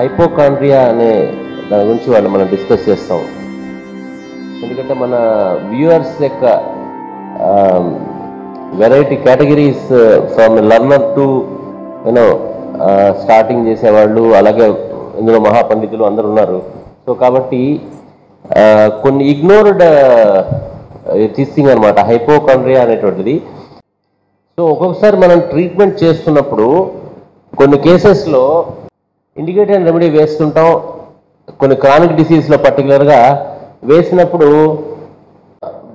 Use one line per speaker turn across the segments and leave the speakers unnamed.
Hypochondria అనే దాని గురించి వాళ్ళు మనం డిస్కస్ చేస్తాం. ఎందుకంటే మన వ్యూవర్స్ యొక్క variety categories from learner to you know starting చేసేవాళ్ళు, అలాగే ఇందులో మహాపండితులు అందరు ఉన్నారు. సో కాబట్టి కొన్ని ఇగ్నోర్డ్ థింగ్ అనమాట హైపోకాండ్రియా అనేటువంటిది. సో ఒక్కొక్కసారి మనం ట్రీట్మెంట్ చేస్తున్నప్పుడు కొన్ని కేసెస్లో ఇండికేటర్ అండ్ రెమెడీ వేస్తుంటాం. కొన్ని క్రానిక్ డిసీజ్లో పర్టికులర్గా వేసినప్పుడు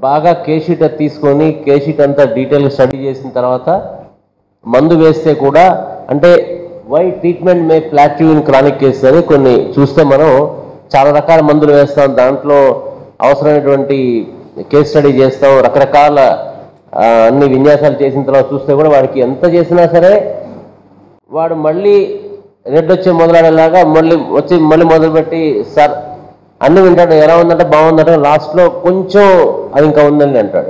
బాగా కేషీట్ తీసుకొని కేషీట్ అంతా డీటెయిల్గా స్టడీ చేసిన తర్వాత మందు వేస్తే కూడా, అంటే why treatment may plateau in chronic cases అని కొన్ని చూస్తే మనం చాలా రకాల మందులు వేస్తాం, దాంట్లో అవసరమైనటువంటి కేస్ స్టడీ చేస్తాం, రకరకాల అన్ని విన్యాసాలు చేసిన తర్వాత చూస్తే కూడా వాడికి ఎంత చేసినా సరే వాడు మళ్ళీ రెడ్ వచ్చే మొదలనేలాగా మళ్ళీ మొదలుపెట్టి సార్ అన్నీ వింటాడు, ఎలా ఉందంటే బాగుందంటే లాస్ట్లో కొంచెం అది ఇంకా ఉందని అంటాడు.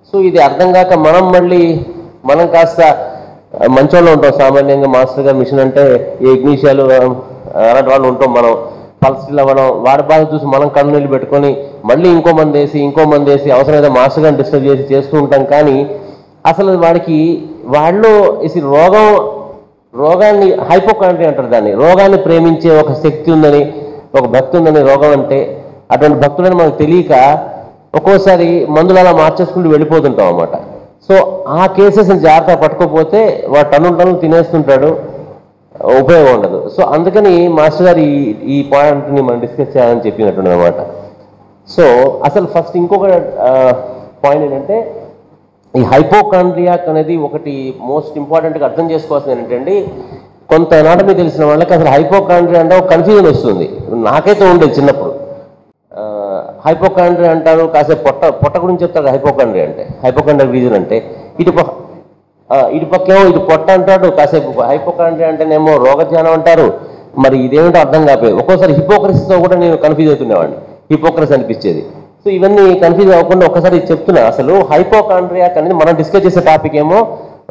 సో ఇది అర్థం కాక మనం కాస్త మంచోళ్ళు ఉంటాం సామాన్యంగా. మాస్టర్ గారు మిషన్ అంటే ఈ ఇగ్నీషియాలు అలాంటి వాళ్ళు ఉంటాం. మనం పల్స్టిల్ అవ్వడం, వాడి బాధ చూసి మనం కళ్ళు నీళ్ళు పెట్టుకొని మళ్ళీ ఇంకో మంది వేసి అవసరమైతే మాస్టర్ గారిని డిస్టర్బ్ చేస్తూ ఉంటాం. కానీ అసలు వాళ్ళు రోగాన్ని హైపోకాండ్రియా అంటారు దాన్ని. రోగాన్ని ప్రేమించే ఒక శక్తి ఉందని, ఒక భక్తి ఉందని రోగం అంటే, అటువంటి భక్తులని మనకు తెలియక ఒక్కోసారి మందులు అలా మార్చేసుకుంటూ వెళ్ళిపోతుంటాం అన్నమాట. సో ఆ కేసెస్ని జాగ్రత్తగా పట్టుకోపోతే వాడు టన్నులు తినేస్తుంటాడు, ఉపయోగం ఉండదు. సో అందుకని మాస్టర్ గారు ఈ పాయింట్ని మనం డిస్కస్ చేయాలని చెప్పినట్టు అనమాట. సో అసలు ఫస్ట్ ఇంకొక పాయింట్ ఏంటంటే, ఈ హైపోకాండ్రియాక్ అనేది ఒకటి మోస్ట్ ఇంపార్టెంట్గా అర్థం చేసుకోవాల్సింది ఏంటంటే, కొంత అనాటమీ తెలిసిన వాళ్ళకి అసలు హైపోకాండ్రియా అంటే ఒక కన్ఫ్యూజన్ వస్తుంది. నాకైతే ఉండేది చిన్నప్పుడు. హైపోకాండ్రియా అంటారు, కాసేపు పొట్ట గురించి చెప్తారు హైపోకాండ్రియా అంటే, హైపోకాండ్రియా రీజన్ అంటే. ఇటుపక్కేమో ఇటు పొట్ట అంటాడు, కాసేపు హైపోకాండ్రియా అంటేనేమో రోగజ్ఞానం అంటారు. మరి ఇదేమిటో అర్థం కాకపోయేది. ఒక్కోసారి హిపోక్రసీతో కూడా నేను కన్ఫ్యూజ్ అవుతుండేవాడిని, హిపోక్రసీ అనిపించేది. సో ఇవన్నీ కన్ఫ్యూజ్ అవ్వకుండా ఒకసారి చెప్తున్నా. అసలు హైపోకాండ్రియాక్ అనేది మనం డిస్కస్ చేసే టాపిక్ ఏమో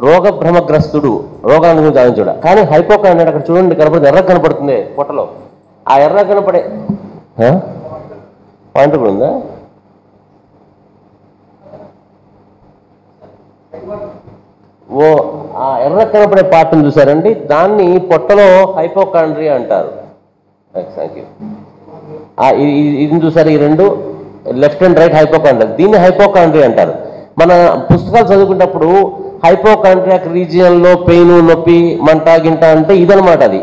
రోగ భ్రమగ్రస్తుడు, రోగాన్ని గురించి ఆలోచించడం. కానీ హైపోకాండ్రియా అక్కడ చూడండి కనపడుతుంది, ఎర్ర కనపడుతుంది పొట్టలో. ఆ ఎర్ర కనపడే పాయింట్ కూడా ఉందా? ఆ ఎర్ర కనపడే పార్ట్ని చూసారండి, దాన్ని పొట్టలో హైపోకాండ్రియా అంటారు. Thank you. ఇది చూసారు, ఈ రెండు లెఫ్ట్ అండ్ రైట్ హైపోకాండ్రియా, దీన్ని హైపోకాండ్రియా అంటారు. మన పుస్తకాలు చదువుకున్నప్పుడు హైపోకాండ్రియాక్ రీజియన్లో పెయిన్, నొప్పి, మంట, గింట అంటే ఇదనమాట. అది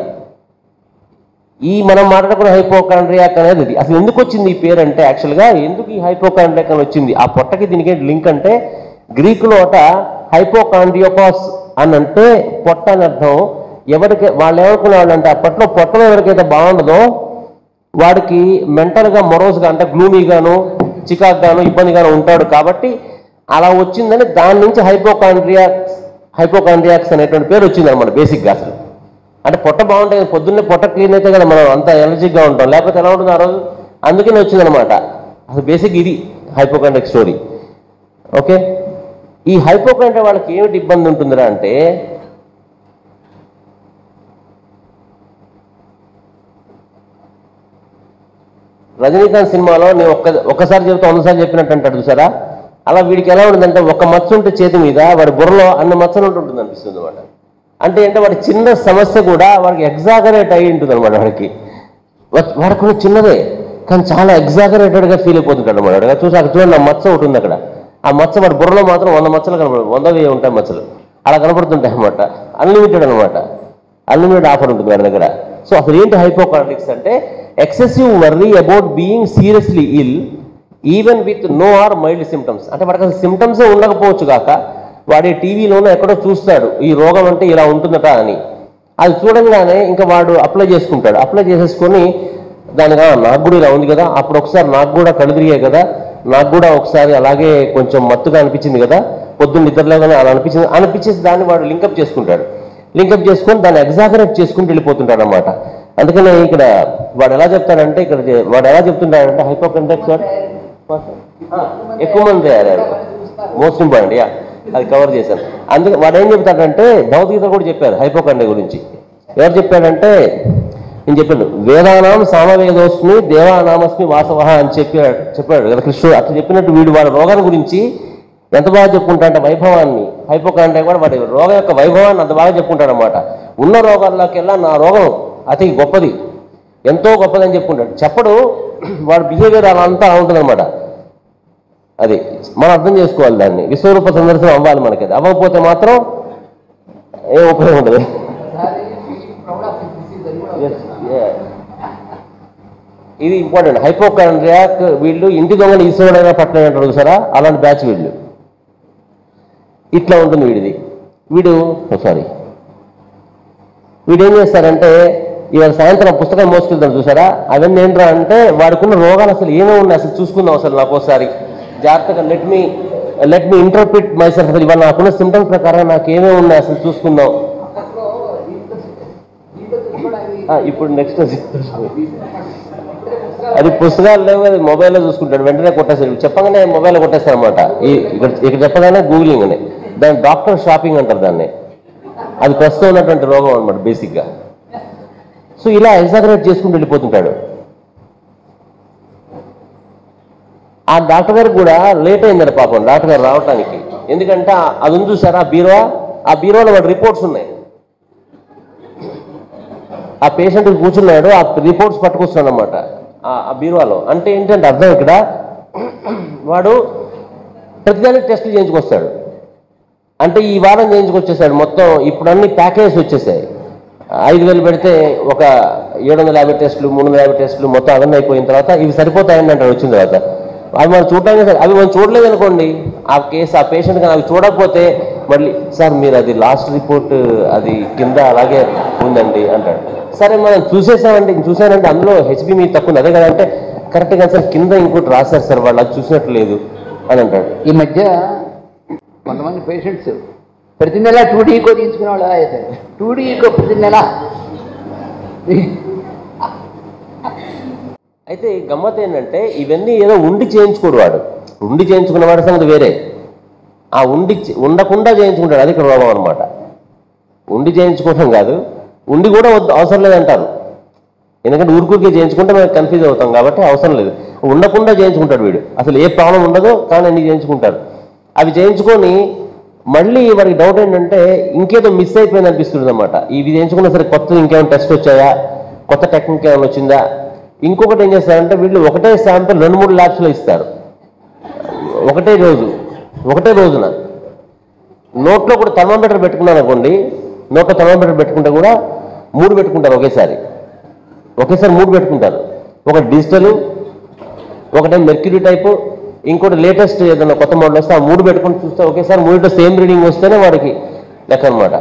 మనం మాట్లాడుకున్న హైపోకాండ్రియాక్ అనేది ఇది. అసలు ఎందుకు వచ్చింది ఈ పేరు అంటే, యాక్చువల్గా ఎందుకు ఈ హైపోకాండ్రియాక్ అని వచ్చింది, ఆ పొట్టకి దీనికి లింక్ అంటే, గ్రీకులోట హైపోకాండ్రియోపాస్ అని అంటే పొట్ట అని అర్థం. వాళ్ళు ఏమనుకునే వాళ్ళు అంటే, అప్పట్లో పొట్టలో ఎవరికైతే బాగుండదో వాడికి మెంటల్గా మొరోస్గా అంటే గ్లూమీగాను, చికాక్గాను, ఇబ్బందిగాను ఉంటాడు. కాబట్టి అలా వచ్చిందని దాని నుంచి హైపోకాండ్రియాక్స్ అనేటువంటి పేరు వచ్చింది అనమాట బేసిక్గా. అసలు అంటే పొట్ట బాగుంటుంది, పొద్దున్నే పొట్ట క్లీన్ అయితే కదా మనం అంత ఎనర్జిక్గా ఉంటాం, లేకపోతే ఎలా ఉంటుంది ఆ రోజు. అందుకనే వచ్చిందనమాట. అసలు బేసిక్ ఇది హైపోకాండ్రియాక్ స్టోరీ. ఓకే, ఈ హైపోకాండ్రియా వాళ్ళకి ఏమిటి ఇబ్బంది ఉంటుందిరా అంటే, రజనీకాంత్ సినిమాలో నేను ఒక్కసారి చెబుతా 100 సార్లు చెప్పినట్టు అంటాడు చూసారా, అలా వీడికి ఎలా ఉంటుందంటే, ఒక మచ్చ ఉంటే చేతి మీద వాడి బుర్రలో అన్ని మచ్చలు ఉంటుంది అనిపిస్తుంది అనమాట. అంటే వాడి చిన్న సమస్య కూడా వాడికి ఎగ్జాగరేట్ అయి ఉంటుంది అనమాట. వాడికి కూడా చిన్నదే కానీ చాలా ఎగ్జాగరేటెడ్గా ఫీల్ అయిపోతుంటాడు అనమాట. చూసి అక్కడ చూడండి, ఆ మచ్చ ఒకటి ఉంది అక్కడ. ఆ మచ్చ వాడి బుర్రలో మాత్రం 100 మచ్చలు కనపడదు, 100 ఉంటాయి మచ్చలు, అలా కనపడుతుంటాయి అనమాట. అన్లిమిటెడ్ అనమాట, అన్లిమిటెడ్ ఆఫర్ ఉంటుంది వాడి దగ్గర. సో అసలు ఏంటి హైపోకాండ్రియాక్స్ అంటే, excessive worry about being seriously ill even with no or mild symptoms. అంటే వాడికి అసలు సిమ్టమ్సే ఉండకపోవచ్చు కాక వాడి టీవీలోనే ఎక్కడో చూస్తాడు ఈ రోగం అంటే ఇలా ఉంటుందట అని. అది చూడంగానే ఇంకా వాడు అప్లై చేసేసుకొని దానిగా నాకు కూడా ఇలా ఉంది కదా, అప్పుడు ఒకసారి నాకు కూడా కళ్ళు తిరిగాయి కదా, నాకు కూడా ఒకసారి అలాగే కొంచెం మత్తుగా అనిపించింది కదా, పొద్దున్న నిద్రలేగానే అలా అనిపించేసి దాన్ని వాడు లింకప్ చేసుకొని దాన్ని ఎగ్జాగరేట్ చేసుకుంటూ వెళ్ళిపోతుంటాడు అనమాట. అందుకని ఇక్కడ వాడు ఎలా చెప్తుంటాడంటే హైపోకాండ్రియాక్స్ ఎక్కువ మంది తయారయ్యారు, మోస్ట్ ఇంపార్టెంట్. అది కవర్ చేశాను. అందుకే వాడు ఏం చెప్తాడంటే, భౌతికత కూడా చెప్పారు హైపోకాండ్రియా గురించి. ఎవరు చెప్పాడంటే, నేను చెప్పాను వేదానాం సామవేదోస్మి దేవానామస్మి వాసవహ అని చెప్పాడు కదా కృష్ణుడు. అట్లా చెప్పినట్టు వీడు వాడి రోగాన్ని గురించి ఎంత బాగా చెప్పుకుంటాడంటే వైభవాన్ని, హైపోకాంటే కూడా వాడి రోగం యొక్క వైభవాన్ని అంత బాగా చెప్పుకుంటాడు అనమాట. ఉన్న రోగాల్లోకెల్లా నా రోగం అతి గొప్పది, ఎంతో గొప్పదని చెప్పుకుంటాడు. చెప్పడు, వాడి బిహేవియర్ అలా అంతా ఉంటుంది అనమాట. అది మనం అర్థం చేసుకోవాలి, దాన్ని విశ్వరూప సందర్శనం అవ్వాలి మనకి. అది అవ్వకపోతే మాత్రం ఏం ఉపయోగం ఉండదు. ఇది ఇంపార్టెంట్. హైపోకాండ్రియాక్ వీళ్ళు ఇంటి దొంగలు ఈశ్వరుడైనా పట్టణం అంటారు చూసారా, అలాంటి బ్యాచ్ వీళ్ళు. ఇట్లా ఉంటుంది వీడు ఏం చేస్తారంటే ఇవాళ సాయంత్రం పుస్తకం మోసుకెళ్తాడు చూసారా, అవన్నీ ఏంట్రా అంటే వాడికున్న రోగాలు అసలు ఏమో ఉన్నాయి అసలు చూసుకుందాం అసలు నాకు ఒకసారి జాగ్రత్తగా లెట్ మీ ఇంటర్ప్రిట్ మైసెల్ఫ్. అసలు ఇవాళ నాకున్న సిమ్టమ్స్ ప్రకారం నాకు ఏమేమి ఉన్నాయి అసలు చూసుకుందాం. ఇప్పుడు నెక్స్ట్ అది పుస్తకాలు లేవు, అది మొబైల్లో చూసుకుంటాడు, వెంటనే కొట్టేస్తాడు. చెప్పగానే మొబైల్లో కొట్టేస్తాడు అనమాట. ఇక్కడ చెప్పగానే గూగులింగ్ అని, దాన్ని డాక్టర్ షాపింగ్ అంటారు దాన్ని. అది ప్రస్తుతం ఉన్నటువంటి రోగం అనమాట బేసిక్గా. సో ఇలా ఎగ్జాగరేట్ చేసుకుంటూ వెళ్ళిపోతుంటాడు. ఆ డాక్టర్ గారికి కూడా లేట్ అయిందండి పాపం డాక్టర్ గారు రావటానికి. ఎందుకంటే అది ఉంది చూసారా ఆ బీరోలో వాడి రిపోర్ట్స్ ఉన్నాయి. ఆ పేషెంట్ కూర్చున్నాడు, ఆ రిపోర్ట్స్ పట్టుకొస్తున్నాడు అనమాట ఆ బీరువాలో. అంటే ఏంటంటే అర్థం ఇక్కడ వాడు ప్రతిదానికి టెస్టులు చేయించుకొస్తాడు. అంటే ఈ వారం చేయించుకొచ్చేసాడు మొత్తం. ఇప్పుడు అన్ని ప్యాకేజ్ వచ్చేసాయి. 5,000 పెడితే ఒక 750 టెస్టులు 350 టెస్టులు మొత్తం అవన్నీ అయిపోయిన తర్వాత ఇవి సరిపోతాయని అంటాడు వచ్చిన తర్వాత. అవి మనం చూడడానికి అవి మనం చూడలేదు అనుకోండి, ఆ కేసు ఆ పేషెంట్ కానీ అవి చూడకపోతే మళ్ళీ సార్ మీరు అది లాస్ట్ రిపోర్ట్ అది కింద అలాగే ఉందండి అంటాడు. సరే మనం చూసానంటే అందులో హెచ్బి మీ తక్కువ అదే కదా అంటే కరెక్ట్ గా సార్ కింద ఇంకోటి రాశారు సార్ వాళ్ళు అది చూసినట్టు లేదు అని అంటాడు.
ఈ మధ్య కొంతమంది పేషెంట్స్ ప్రతి నెల 2D ఈకో తీసుకునే వాళ్ళు అయితే 2D ఈకో ప్రతి నెల.
అయితే గమ్మత్ ఏంటంటే ఇవన్నీ ఏదో ఉండి చేయించుకోడు వాడు. ఉండి చేయించుకున్న వాడి సంగతి వేరే, ఆ ఉండకుండా చేయించుకుంటాడు. అది ఇక్కడ రోగం అనమాట. ఉండి చేయించుకోవడం కాదు, ఉండి కూడా అవసరం లేదంటారు. ఎందుకంటే ఊరికే చేయించుకుంటే మనం కన్ఫ్యూజ్ అవుతాం కాబట్టి అవసరం లేదు. ఉండకుండా చేయించుకుంటాడు వీడు, అసలు ఏ ప్రాబ్లం ఉండదో కానీ అన్ని చేయించుకుంటారు. అవి చేయించుకొని మళ్ళీ వారికి డౌట్ ఏంటంటే ఇంకేదో మిస్ అయిపోయింది అనిపిస్తుంది అనమాట. ఇవి చేయించుకున్నా సరే కొత్త ఇంకేమైనా టెస్ట్ వచ్చాయా, కొత్త టెక్నిక్ ఏమైనా వచ్చిందా. ఇంకొకటి ఏం చేస్తారంటే వీళ్ళు ఒకటే శాంపిల్ 2-3 ల్యాబ్స్లో ఇస్తారు ఒకటే రోజున. నోట్లో కూడా థర్మామీటర్ పెట్టుకున్నాను అనుకోండి, నోట్లో థర్మామీటర్ పెట్టుకుంటే కూడా 3 పెట్టుకుంటారు ఒకేసారి 3 పెట్టుకుంటారు. ఒక డిజిటల్, ఒకటే మెర్క్యూరీ టైపు, ఇంకోటి లేటెస్ట్ ఏదైనా కొత్త మోడల్ వస్తే ఆ 3 పెట్టుకుని చూస్తే ఒకేసారి 3 సేమ్ రీడింగ్ వస్తేనే వాడికి లెక్క అనమాట.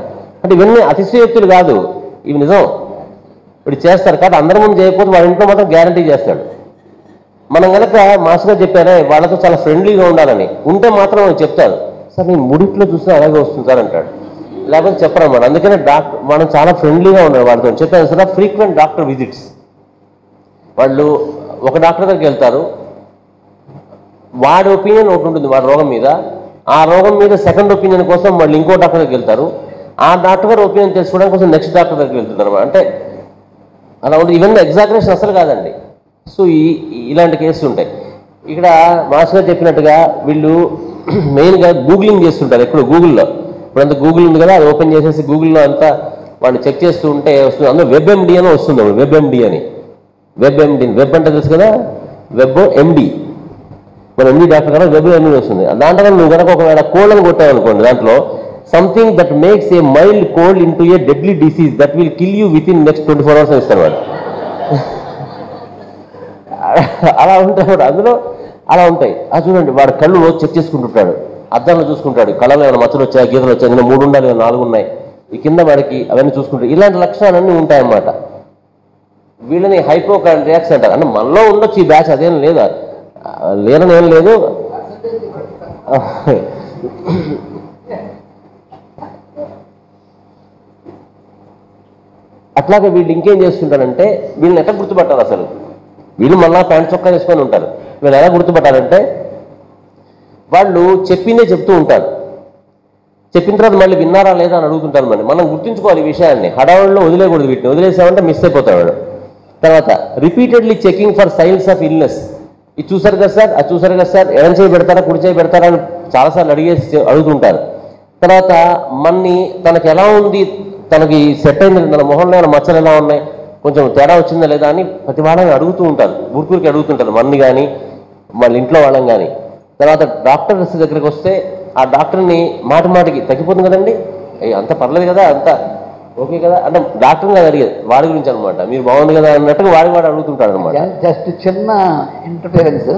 అంటే ఇవన్నీ అతిశయోక్తులు కాదు, ఇవి నిజం. ఇప్పుడు చేస్తారు కాబట్టి అందరి ముందు చేయకపోతే వాడి ఇంట్లో మాత్రం గ్యారంటీ చేస్తాడు. మనం కనుక మాస్టర్ చెప్పారే వాళ్ళతో చాలా ఫ్రెండ్లీగా ఉండాలని ఉంటే మాత్రం చెప్తారు సార్ నేను 3 చూసినా అలాగే వస్తుంది సార్ అంటాడు. లేకపోతే చెప్పరన్నమాట. అందుకనే మనం చాలా ఫ్రెండ్లీగా ఉండాలి వాడితో. చెప్పాను సార్ ఫ్రీక్వెంట్ డాక్టర్ విజిట్స్. వాళ్ళు ఒక డాక్టర్ దగ్గరికి వెళ్తారు, వాడి ఒపీనియన్ ఒకటి ఉంటుంది వాడి రోగం మీద, ఆ రోగం మీద సెకండ్ ఒపీనియన్ కోసం మళ్ళీ ఇంకో డాక్టర్ దగ్గరికి వెళ్తారు, ఆ డాక్టర్ గారు ఒపీనియన్ తెలుసుకోవడానికి కోసం నెక్స్ట్ డాక్టర్ దగ్గరికి వెళ్తున్నారు అనమాట. అంటే అలా ఉంటుంది. ఇవన్నీ ఎగ్జాగరేషన్ అసలు కాదండి. సో ఇలాంటి కేసులు ఉంటాయి. ఇక్కడ మాస్టర్ చెప్పినట్టుగా వీళ్ళు మెయిన్గా గూగులింగ్ చేస్తుంటారు. ఎప్పుడు గూగుల్లో ఇప్పుడంతా గూగుల్ ఉంది కదా, అది ఓపెన్ చేసేసి గూగుల్లో అంతా వాళ్ళు చెక్ చేస్తూ ఉంటే వస్తుంది. అందులో WebMD అని వస్తుంది. WebMD అని వెబ్ అంటే తెలుసు కదా, WebMD మన MD డాక్టర్ కదా WebMD వస్తుంది. దాంట్లో నువ్వు కనుక ఒకవేళ కోల్డ్ అని కొట్టావు అనుకోండి, దాంట్లో something that makes a mild cold into A deadly disease that will kill you with in next 24 hours ఇస్తాను వాడు. అలా ఉంటాయి అందులో, అలా ఉంటాయి. అది చూడండి వాడు కళ్ళు రోజు చెక్ చేసుకుంటుంటాడు, అద్దంలో చూసుకుంటాడు, కళ్ళలో ఏమైనా మచ్చలు వచ్చాయి, గీతలు వచ్చాయి, అందులో 3 ఉండాలి 4 ఉన్నాయి, ఈ కింద వాడికి అవన్నీ చూసుకుంటాడు. ఇలాంటి లక్షణాలన్నీ ఉంటాయన్నమాట. వీళ్ళని హైపోకాండ్రియాక్స్ అంటారు. అంటే మనలో ఉండొచ్చు ఈ బ్యాచ్, అదేం లేదా, లేనని ఏం లేదు. అట్లాగే వీళ్ళు ఇంకేం చేస్తుంటారంటే వీళ్ళని ఎట్లా గుర్తుపట్టాలి అసలు. వీళ్ళు మళ్ళా ప్యాంట్ చొక్కా వేసుకొని ఉంటారు. వీళ్ళు ఎలా గుర్తుపట్టాలంటే వాళ్ళు చెప్పిందే చెప్తూ ఉంటారు. చెప్పిన తర్వాత మళ్ళీ విన్నారా లేదా అని అడుగుతుంటారు. మనం గుర్తుంచుకోవాలి ఈ విషయాన్ని. హడావుడిలో వదిలేయకూడదు. వీటిని వదిలేసామంటే మిస్ అయిపోతాడు వాడు. తర్వాత repeatedly checking for science of illness. ఇది చూసారు కదా సార్, అది చూసారు కదా సార్, ఎడం చేయి పెడతారా కుడి చేయి పెడతారా అని చాలాసార్లు అడుగుతుంటారు. తర్వాత మన్ని తనకి ఎలా ఉంది, తనకి సెట్ అయింది, తన మొహంలో ఏమైనా మచ్చలు ఎలా ఉన్నాయి, కొంచెం తేడా వచ్చిందా లేదా అని ప్రతి వాళ్ళని అడుగుతూ ఉంటారు, ఊరికి అడుగుతుంటారు మన్ని కానీ వాళ్ళ ఇంట్లో వాళ్ళని కానీ. తర్వాత డాక్టర్స్ దగ్గరికి వస్తే ఆ డాక్టర్ని మాటికి తగ్గిపోతుంది కదండి, అంత పర్లేదు కదా, అంత ఓకే కదా అంటే డాక్టర్ని కాదు అడిగేది వాడి గురించి అనమాట. మీరు బాగుంది కదా అన్నట్టుగా వాడు అడుగుతుంటాడు అనమాట.
జస్ట్ చిన్న ఇంటర్ఫిరెన్స్.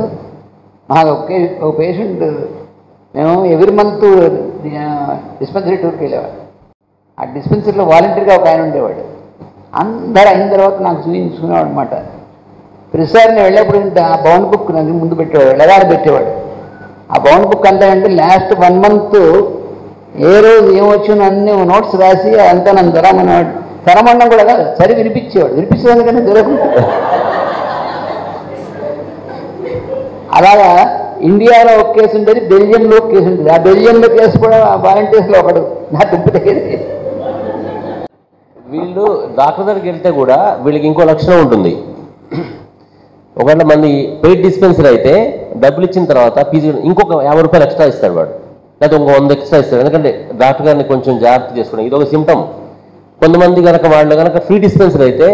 మాకు ఒక పేషెంట్, మేము ఎవ్రీ మంత్ డిస్పెన్సరీ టూర్కి వెళ్ళేవాడు. ఆ డిస్పెన్సరీలో వాలంటీర్గా ఒక ఆయన ఉండేవాడు. అందరూ అయిన తర్వాత నాకు చూపించుకునేవాడు అనమాట. ప్రతిసారి నేను వెళ్ళేప్పుడు ఆ బౌండ్ బుక్ నాకు ముందు పెట్టేవాడు, ఎలాగ పెట్టేవాడు. ఆ బౌండ్ బుక్ అంతా అంటే లాస్ట్ 1 month ఏ రోజు ఏమొచ్చినా అన్ని నోట్స్ రాసి అంతా నన్ను జ్వరమనేవాడు. జ్వరమన్నా కూడా కాదు, సరి వినిపించేవాడు. వినిపించేదానికన్నా జ్వరకుండా. అలాగా ఇండియాలో ఒక కేసు ఉండేది, బెల్జియంలో ఒక కేసు ఉంటుంది. ఆ బెల్జియంలో కేసు కూడా వాలంటీర్స్లో ఒకడు నా దుబ్బుతేది.
వీళ్ళు డాక్టర్ దగ్గరికి వెళ్తే కూడా వీళ్ళకి ఇంకో లక్షణం ఉంటుంది. ఒకవేళ మంది పెయిడ్ డిస్పెన్సరీ అయితే డబ్బులు ఇచ్చిన తర్వాత ఫీజు ఇంకొక 50 రూపాయలు ఎక్స్ట్రా ఇస్తాడు వాడు, లేకపోతే ఇంకో 100 ఎక్స్ట్రా ఇస్తాడు. ఎందుకంటే డాక్టర్ గారిని కొంచెం జాగ్రత్త చేసుకోవడం ఇది ఒక సిమ్టమ్. కొంతమంది కనుక వాళ్ళు కనుక ఫ్రీ డిస్పెన్సరీ అయితే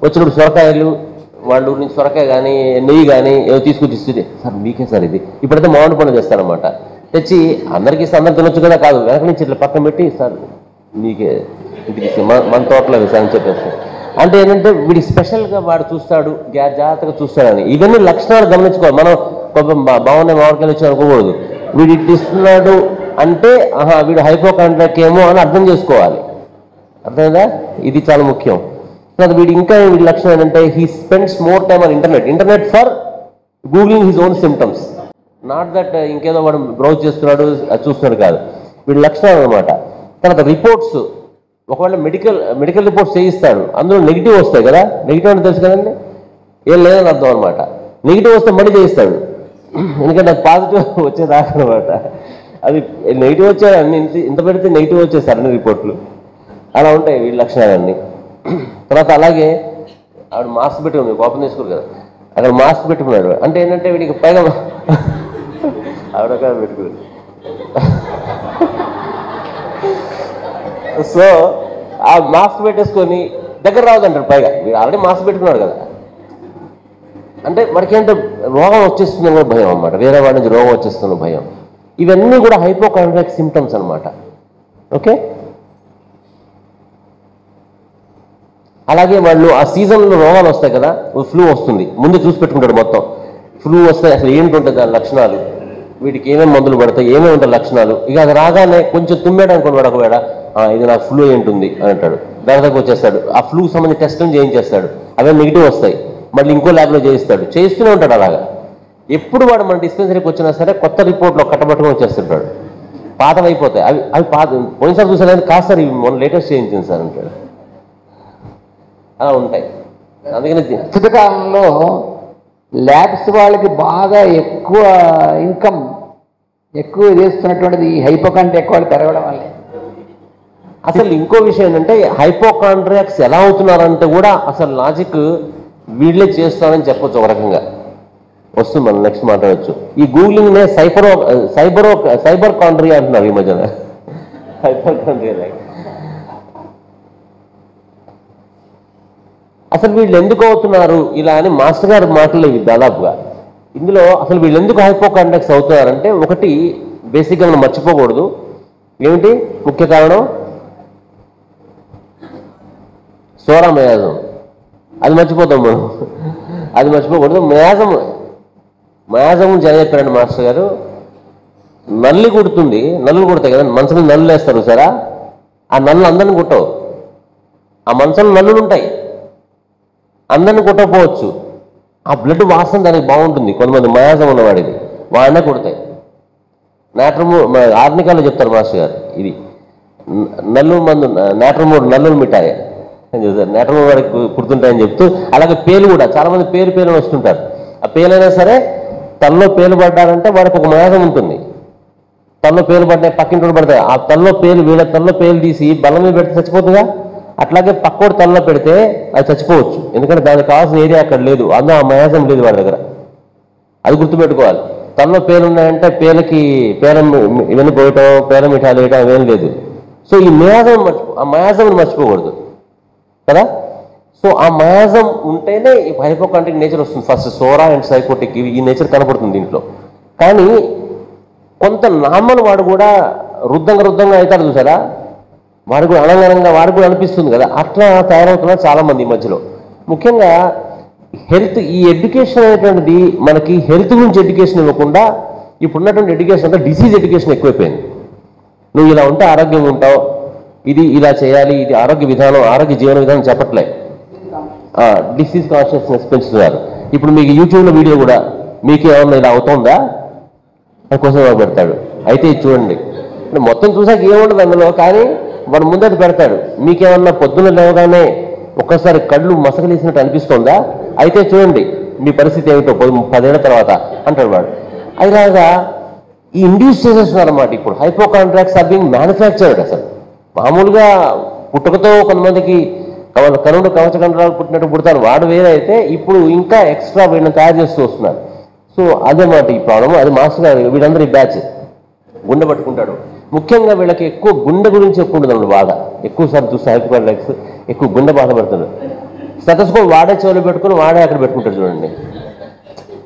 వచ్చినప్పుడు సొరకాయలు వాళ్ళు నుంచి సొరకాయ కానీ నెయ్యి కానీ ఏదో తీసుకొచ్చి ఇస్తుంది. సార్ మీకే సార్ ఇది, ఇప్పుడైతే మామిడి పండు చేస్తారనమాట. తెచ్చి అందరికీ ఇస్తే అందరు తినొచ్చు కదా, కాదు వెనక నుంచి ఇట్లా పక్కన పెట్టి సార్ మీకే ఇంటికి మన తోటలో వేసాను అని చెప్పేసి. అంటే ఏంటంటే వీడికి స్పెషల్గా వాడు చూస్తాడు, జాగ్రత్తగా చూస్తాడని. ఇవన్నీ లక్షణాలు గమనించుకోవాలి. మనం కొంచెం బాగున్నాయి మామిడికాయలు వచ్చి అనుకోకూడదు. వీడు ఇటు ఇస్తున్నాడు అంటే వీడు హైపోకాండ్రియాక్ ఏమో అని అర్థం చేసుకోవాలి. అర్థమైందా? ఇది చాలా ముఖ్యం. తర్వాత వీడి లక్షణం ఏంటంటే he spends more time on internet for googling his own symptoms. Not that ఇంకేదో వాడు బ్రౌజ్ చేస్తున్నాడు అది చూస్తున్నాడు కాదు, వీడి లక్షణం అనమాట. తర్వాత రిపోర్ట్స్, ఒకవేళ మెడికల్ రిపోర్ట్స్ చేయిస్తాడు, అందులో నెగిటివ్ వస్తాయి కదా, నెగిటివ్ అంటే తెలుసు కదండి, ఏం లేదని అర్థం అనమాట. నెగిటివ్ వస్తే మళ్ళీ చేయిస్తాడు, ఎందుకంటే అది పాజిటివ్ వచ్చేదాకా అనమాట. అది నెగిటివ్ వచ్చే అన్ని ఇంత పెడితే నెగిటివ్ వచ్చేసారు అన్ని రిపోర్ట్లు. అలా ఉంటాయి వీళ్ళ లక్షణాలన్నీ. తర్వాత అలాగే ఆవిడ మాస్క్ పెట్టుకున్నాడు, కోపం తీసుకోరు కదా, అక్కడ మాస్క్ పెట్టుకున్నాడు అంటే ఏంటంటే వీడికి పైగా ఆవిడ పెట్టుకున్నాడు. సో ఆ మాస్క్ పెట్టేసుకొని దగ్గర రావద్దంటాడు. పైగా వీడు ఆల్రెడీ మాస్క్ పెట్టుకున్నాడు కదా, అంటే వాడికి ఏంటో రోగం వచ్చేస్తుందో భయం అన్నమాట, వేరే వాడి నుంచి రోగం వచ్చేస్తున్న భయం. ఇవన్నీ కూడా హైపోకాండ్రియాక్ సిమ్టమ్స్ అనమాట. ఓకే, అలాగే వాళ్ళు ఆ సీజన్లో రోగాలు వస్తాయి కదా, ఫ్లూ వస్తుంది ముందు చూసి పెట్టుకుంటాడు మొత్తం. ఫ్లూ వస్తాయి అసలు ఏంటుంటుంది దాని లక్షణాలు, వీటికి ఏమేమి మందులు పడతాయి, ఏమేమి ఉంటాయి లక్షణాలు. ఇక అది రాగానే కొంచెం తుమ్మాడు అనుకున్నాడు ఒకవేళ, ఇది నాకు ఫ్లూ ఏంటుంది అని అంటాడు. దాని దగ్గర వచ్చేస్తాడు, ఆ ఫ్లూకి సంబంధించి టెస్టులు చేయించేస్తాడు, అవే నెగిటివ్ వస్తాయి, మళ్ళీ ఇంకో ల్యాబ్లో చేయిస్తూనే ఉంటాడు. అలాగా ఎప్పుడు వాడు మన డిస్పెన్సరీకి వచ్చినా సరే కొత్త రిపోర్ట్లో కట్టబట్టుకొని వచ్చేస్తుంటాడు. పాతవి అయిపోతాయి, అవి పోయినసారి చూసాను కాదు సార్ ఇవి మొన్న లేటెస్ట్ చేయించింది సార్ అంటాడు. అలా ఉంటాయి. అందుకని
ప్రస్తుతకాలంలో ల్యాబ్స్ వాళ్ళకి బాగా ఎక్కువ ఇన్కమ్ ఎక్కువ చేస్తున్నటువంటిది ఈ హైపోకాండ్రియాక్ వాళ్ళు పెరగడం వల్లే.
అసలు ఇంకో విషయం ఏంటంటే హైపోకాండ్రియాక్స్ ఎలా అవుతున్నారంటే కూడా అసలు లాజిక్ వీళ్ళే చేస్తారని చెప్పొచ్చు. ఒక రకంగా వస్తుంది, మనం నెక్స్ట్ మాట్లాడచ్చు. ఈ గూగులింగ్నే సైబర్ కాండ్రియా అంటున్నారు ఈ మధ్యన. హైపర్ కాండ్రియా అసలు వీళ్ళు ఎందుకు అవుతున్నారు ఇలా అని మాస్టర్ గారు మాటలు ఇవి దాదాపుగా. ఇందులో అసలు వీళ్ళు ఎందుకు హైపోకాండ్రియాక్స్ అవుతున్నారంటే ఒకటి బేసిక్గా మనం మర్చిపోకూడదు. ఏమిటి ముఖ్య కారణం? Sora miasm. అది మర్చిపోతాం మనం, అది మర్చిపోకూడదు. మయాజము జన చెప్పారండి మాస్టర్ గారు. నల్లి కుడుతుంది, నల్లులు కుడతాయి కదా, మనసులో నల్లులు వేస్తారు సరే, ఆ నల్లు అందరిని కుట్టవు. ఆ మనసులో నల్లులు ఉంటాయి, అందరిని కుట్టకపోవచ్చు. ఆ బ్లడ్ వాసన దానికి బాగుంటుంది. కొంతమంది మయాజం ఉన్నవాడిది వాడినే కుడతాయి. ఆర్నికాలో చెప్తారు మాస్టర్ గారు, ఇది నల్లు మందు నేట్రమూడు నల్లులు మిఠాయి నేట్రమూడు వాడికి కుడుతుంటాయని చెప్తూ. అలాగే పేలు కూడా చాలామంది పేలు వస్తుంటారు. ఆ పేలైనా సరే తల్లో పేలు పడ్డారంటే వాడికి ఒక మయాజం ఉంటుంది. తల్లో పేలు పడ్డాయి, పక్కింటి పడతాయి, ఆ తల్లో పేలు వీళ్ళ తల్లో పేలు తీసి బల్ల మీద పెడితే చచ్చిపోతుందిగా. అట్లాగే పక్కోడు తలలో పెడితే అది చచ్చిపోవచ్చు, ఎందుకంటే దానికి కావాల్సిన ఏరియా అక్కడ లేదు, అందులో ఆ మయాజం లేదు వాడి దగ్గర. అది గుర్తుపెట్టుకోవాలి. తలలో పేర్లు ఉన్నాయంటే పేర్లకి పేరం ఇవన్నీ పోయటం, పేరం మిఠాలు వేయటం అవేం లేదు. సో ఈ ఆ మయాజం మర్చిపోకూడదు కదా. సో ఆ మయాజం ఉంటేనే ఈ హైపోకాండ్రిక్ నేచర్ వస్తుంది. ఫస్ట్ సోరా అండ్ సైకోటిక్ ఈ నేచర్ కనపడుతుంది దీంట్లో. కానీ కొంత నార్మల్ వాడు కూడా రుద్దంగా అవుతాడు చూసారా, వాడు కూడా అనంగనంగా వాడు కూడా అనిపిస్తుంది కదా, అట్లా తయారవుతున్నారు చాలామంది ఈ మధ్యలో. ముఖ్యంగా హెల్త్, ఈ ఎడ్యుకేషన్ అనేటువంటిది మనకి హెల్త్ గురించి ఎడ్యుకేషన్ ఇవ్వకుండా ఇప్పుడున్నటువంటి ఎడ్యుకేషన్ అంతా డిసీజ్ ఎడ్యుకేషన్ ఎక్కువైపోయింది. నువ్వు ఇలా ఉంటే ఆరోగ్యంగా ఉంటావు, ఇది ఇలా చేయాలి, ఇది ఆరోగ్య విధానం, ఆరోగ్య జీవన విధానం చెప్పట్లే, డిసీజ్ కాన్షియస్నెస్ పెంచుతున్నారు. ఇప్పుడు మీకు యూట్యూబ్లో వీడియో కూడా మీకు ఏమన్నా ఇలా అవుతుందా అని క్వశ్చన్ పెడతాడు. అయితే ఇది చూడండి, మొత్తం చూసాక ఏముండదు అందులో, కానీ వాడు ముందట పెడతాడు. మీకేమన్నా పొద్దున్న లేవగానే ఒక్కసారి కళ్ళు మసకలేసినట్టు అనిపిస్తుందా, అయితే చూడండి మీ పరిస్థితి ఏమిటో 10 ఏళ్ల తర్వాత అంటాడు వాడు. అలాగా ఈ ఇండ్యూస్ చేసేస్తున్నారు అన్నమాట. ఇప్పుడు హైపోకాండ్రాక్స్ ఆర్ బీయింగ్ మ్యానుఫ్యాక్చర్డ్. అసలు మామూలుగా పుట్టుకతో కొంతమందికి కనుడు కవచ కండరాలు పుట్టినట్టు పుడతారు, వాడు వేరే. అయితే ఇప్పుడు ఇంకా ఎక్స్ట్రా వీళ్ళని తయారు చేస్తూ వస్తున్నారు. సో అదేమాట ఈ ప్రాబ్లమ్. అది మాస్టర్ గారు వీళ్ళందరూ ఈ బ్యాచ్ గుండె పట్టుకుంటాడు. ముఖ్యంగా వీళ్ళకి ఎక్కువ గుండె గురించి ఎక్కువ ఉంటుంది బాధ. ఎక్కువసార్లు చూస్తే హైపోకాండ్రాక్స్ ఎక్కువ గుండె బాధపడుతుంది. స్టెతస్కోప్ వాడే చెవులు పెట్టుకుని వాడే అక్కడ పెట్టుకుంటాడు చూడండి.